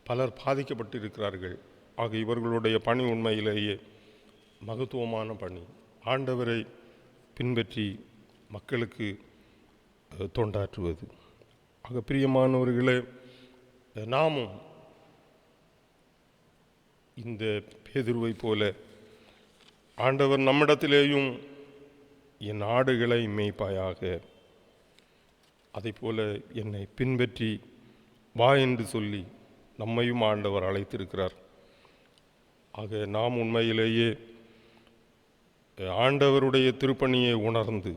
A: பலர் பாதிக்கப்பட்டிருக்கிறார்கள். ஆக இவர்களுடைய பணி உண்மையிலேயே மகத்துவமான பணி. ஆண்டவரை பின்பற்றி மக்களுக்கு தொண்டாற்றுவது. ஆக பிரியமானவர்களே, நாமும் இந்த பேதுருவை போல ஆண்டவர் நம்மிடத்திலேயும் என் ஆடுகளை மேய்ப்பாயாக, அதை போல என்னை பின்பற்றி வா என்று சொல்லி நம்மையும் ஆண்டவர் அழைத்திருக்கிறார். ஆக நாம் உண்மையிலேயே ஆண்டவருடைய திருப்பணியை உணர்ந்து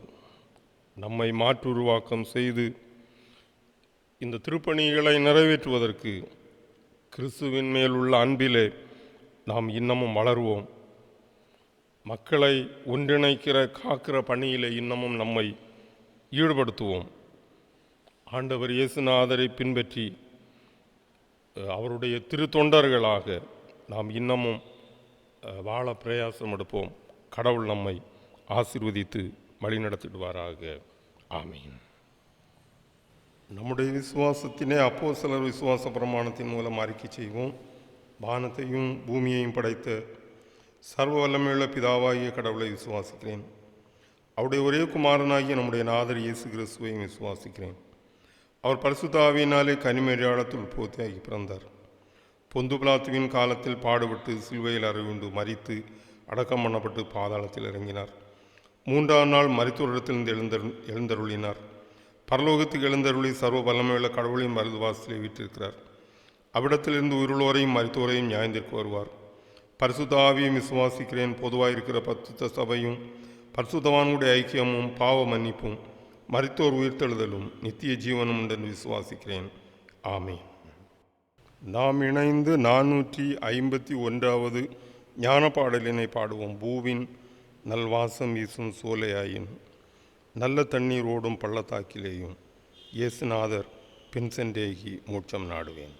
A: நம்மை மாற்றுருவாக்கம் செய்து இந்த திருப்பணிகளை நிறைவேற்றுவதற்கு கிறிஸ்துவின் மேல் உள்ள அன்பிலே நாம் இன்னமும் வளருவோம். மக்களை ஒன்றிணைக்கிற காக்கிற பணியிலே இன்னமும் நம்மை ஈடுபடுத்துவோம். ஆண்டவர் இயேசுநாதரை பின்பற்றி அவருடைய திருத்தொண்டர்களாக நாம் இன்னமும் வாழ பிரயாசம் எடுப்போம். கடவுள் நம்மை ஆசீர்வதித்து வழிநடத்திடுவாராக. ஆமீன். நம்முடைய விசுவாசத்தினை அப்போஸ்தலர் விசுவாச பிரமாணத்தின் மூலம் அறிக்கை செய்வோம். வானத்தையும் பூமியையும் படைத்த சர்வ வல்லமையுள்ள பிதாவாகிய கடவுளை விசுவாசிக்கிறேன். அவருடைய ஒரே குமாரனாகிய நம்முடைய நாதர் இயேசு கிறிஸ்துவையும் விசுவாசிக்கிறேன். அவர் பரிசுத்த ஆவியினாலே கன்னிமரியாளத்தில் உற்பத்தியாகி பிறந்தார். பொந்து பிலாத்துவின் காலத்தில் பாடுபட்டு சிலுவையில் அறையுண்டு மரித்து அடக்கம் பண்ணப்பட்டு பாதாளத்தில் இறங்கினார். 3ஆம் நாள் மரித்தோரிடத்திலிருந்து எழுந்தருளினார். பரலோகத்துக்கு எழுந்தருளி சர்வ வல்லமையுள்ள கடவுளின் வலது வாசலை வீற்றிருக்கிறார். அவ்விடத்திலிருந்து உயிருள்ளோரையும் மரித்தோரையும் நியாயந்திற்கு வருவார். பரிசுத்த ஆவியும் விசுவாசிக்கிறேன். பொதுவாயிருக்கிற பரிசுத்த சபையும் பரிசுத்தவான்களுடைய ஐக்கியமும் பாவ மன்னிப்பும் மரித்தோர் உயிர்த்தெழுதலும் நித்திய ஜீவனும் உண்டென்று விசுவாசிக்கிறேன். ஆமென். நாம் இணைந்து 451வது ஞான பாடலினை பாடுவோம். பூவின் நல்வாசம் வீசும் சோலையாயின் நல்ல தண்ணீர் ஓடும் பள்ளத்தாக்கிலேயும் இயேசுநாதர் பின் சென்றேகி மோட்சம் நாடுவேன்.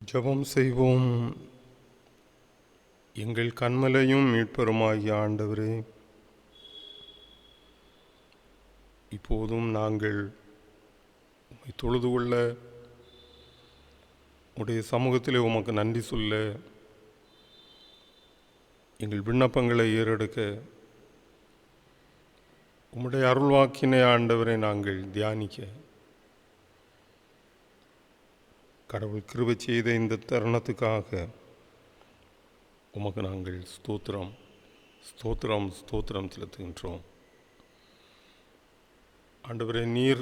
A: ஜெபம் செய்வோம். எங்கள் கன்மலையும் மீட்பெருமாகிய ஆண்டவரே, இப்போதும் நாங்கள் உம்மை தொழுது கொள்ள உடைய சமூகத்திலே உமக்கு நன்றி சொல்ல எங்கள் விண்ணப்பங்களை ஏறெடுக்க உம்முடைய அருள்வாக்கினை ஆண்டவரை நாங்கள் தியானிக்க கடவுள் கிருபை செய்த இந்த தருணத்துக்காக உமக்கு நாங்கள் ஸ்தோத்திரம் ஸ்தோத்திரம் ஸ்தோத்திரம் செலுத்துகின்றோம். ஆண்டவரே, நீர்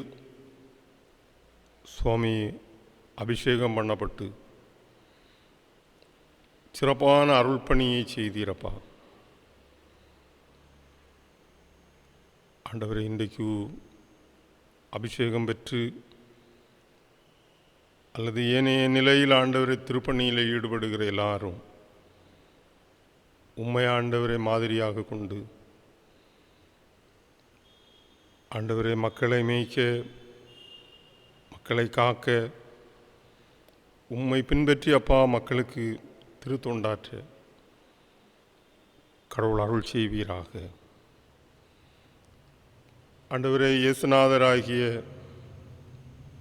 A: சுவாமி அபிஷேகம் பண்ணப்பட்டு சிறப்பான அருள் பணியை செய்தீரப்பா. ஆண்டவரே, இன்றைக்கு அபிஷேகம் பெற்று அல்லது ஏனைய நிலையில் ஆண்டவரை திருப்பணியில் ஈடுபடுகிற எல்லாரும் உம்மை ஆண்டவரை மாதிரியாக கொண்டு ஆண்டவரை மக்களை மேய்க்க, மக்களை காக்க, உம்மை பின்பற்றி அப்பா மக்களுக்கு திருத்தொண்டாற்ற கடவுள் அருள் செய்வீராக. ஆண்டவரே, இயேசுநாதராகிய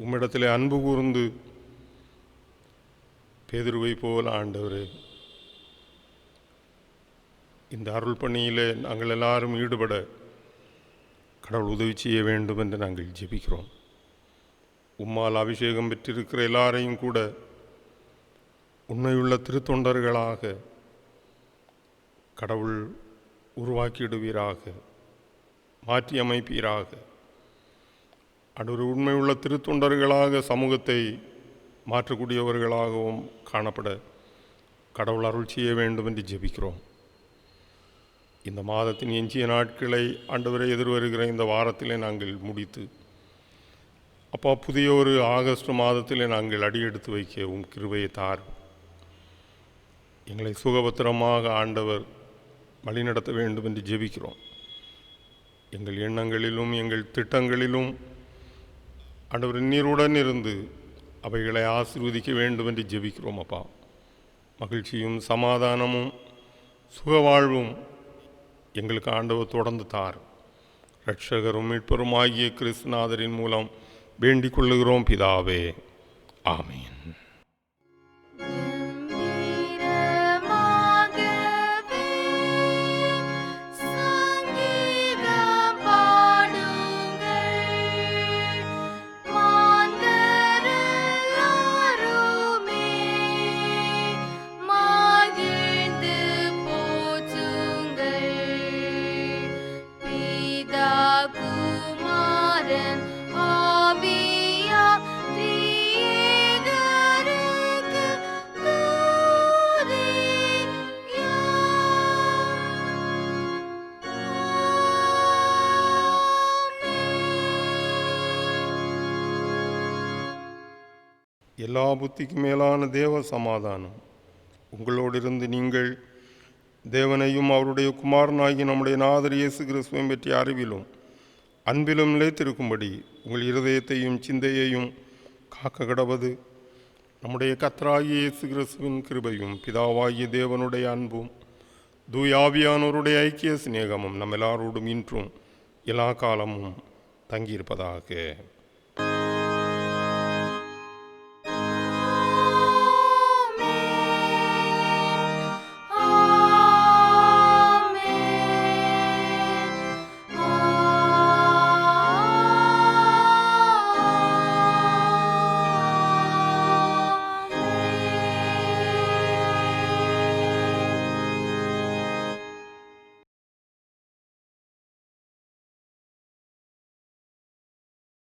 A: உம்மிடத்திலே அன்பு கூர்ந்து பேதுருவை போல ஆண்டவரே இந்த அருள் பணியிலே நாங்கள் எல்லாரும் ஈடுபட கடவுள் உதவி செய்ய வேண்டும் என்று நாங்கள் ஜெபிக்கிறோம். உம்மால் அபிஷேகம் பெற்றிருக்கிற எல்லாரையும் கூட உண்மையுள்ள திருத்தொண்டர்களாக கடவுள் உருவாக்கிடுவீராக, மாற்றி அமைப்பீராக. ஆண்டவரே, உண்மையுள்ள திருத்தொண்டர்களாக சமூகத்தை மாற்றக்கூடியவர்களாகவும் காணப்பட கடவுள் அருள் செய்ய வேண்டும் என்று ஜெபிக்கிறோம். இந்த மாதத்தின் எஞ்சிய நாட்களை ஆண்டவரை எதிர்வருகிற இந்த வாரத்திலே நாங்கள் முடித்து அப்பா புதிய ஒரு ஆகஸ்ட் மாதத்திலே நாங்கள் அடியெடுத்து வைக்க உம் கிருபையை தார். எங்களை சுகபத்திரமாக ஆண்டவர் வழிநடத்த வேண்டும் என்று ஜெபிக்கிறோம். எங்கள் எண்ணங்களிலும் எங்கள் திட்டங்களிலும் ஆண்டவர் நீருடன் இருந்து அவைகளை ஆசீர்வதிக்க வேண்டும் என்று ஜெபிக்கிறோம். அப்பா, மகிழ்ச்சியும் சமாதானமும் சுகவாழ்வும் எங்களுக்கு ஆண்டவர் தொடர்ந்து தார். இரட்சகரும் மீட்பரும் ஆகிய கிறிஸ்துநாதரின் மூலம் வேண்டிக் கொள்ளுகிறோம் பிதாவே. ஆமீன். எல்லா புத்திக்கும் மேலான தேவ சமாதானம் உங்களோடு இருந்து நீங்கள் தேவனையும் அவருடைய குமாரனாகி நம்முடைய நாதர் இயேசு கிறிஸ்துவையும் பற்றிய அறிவிலும் அன்பிலும் நிலைத்திருக்கும்படி உங்கள் இருதயத்தையும் சிந்தையையும் காக்க கடவது. நம்முடைய கர்த்தராகிய இயேசு கிறிஸ்துவின் கிருபையும் பிதாவாகிய தேவனுடைய அன்பும் தூயாவியானோருடைய ஐக்கிய சிநேகமும் நம்ம எல்லாரோடும் இன்றும் எல்லா காலமும் தங்கியிருப்பதாக.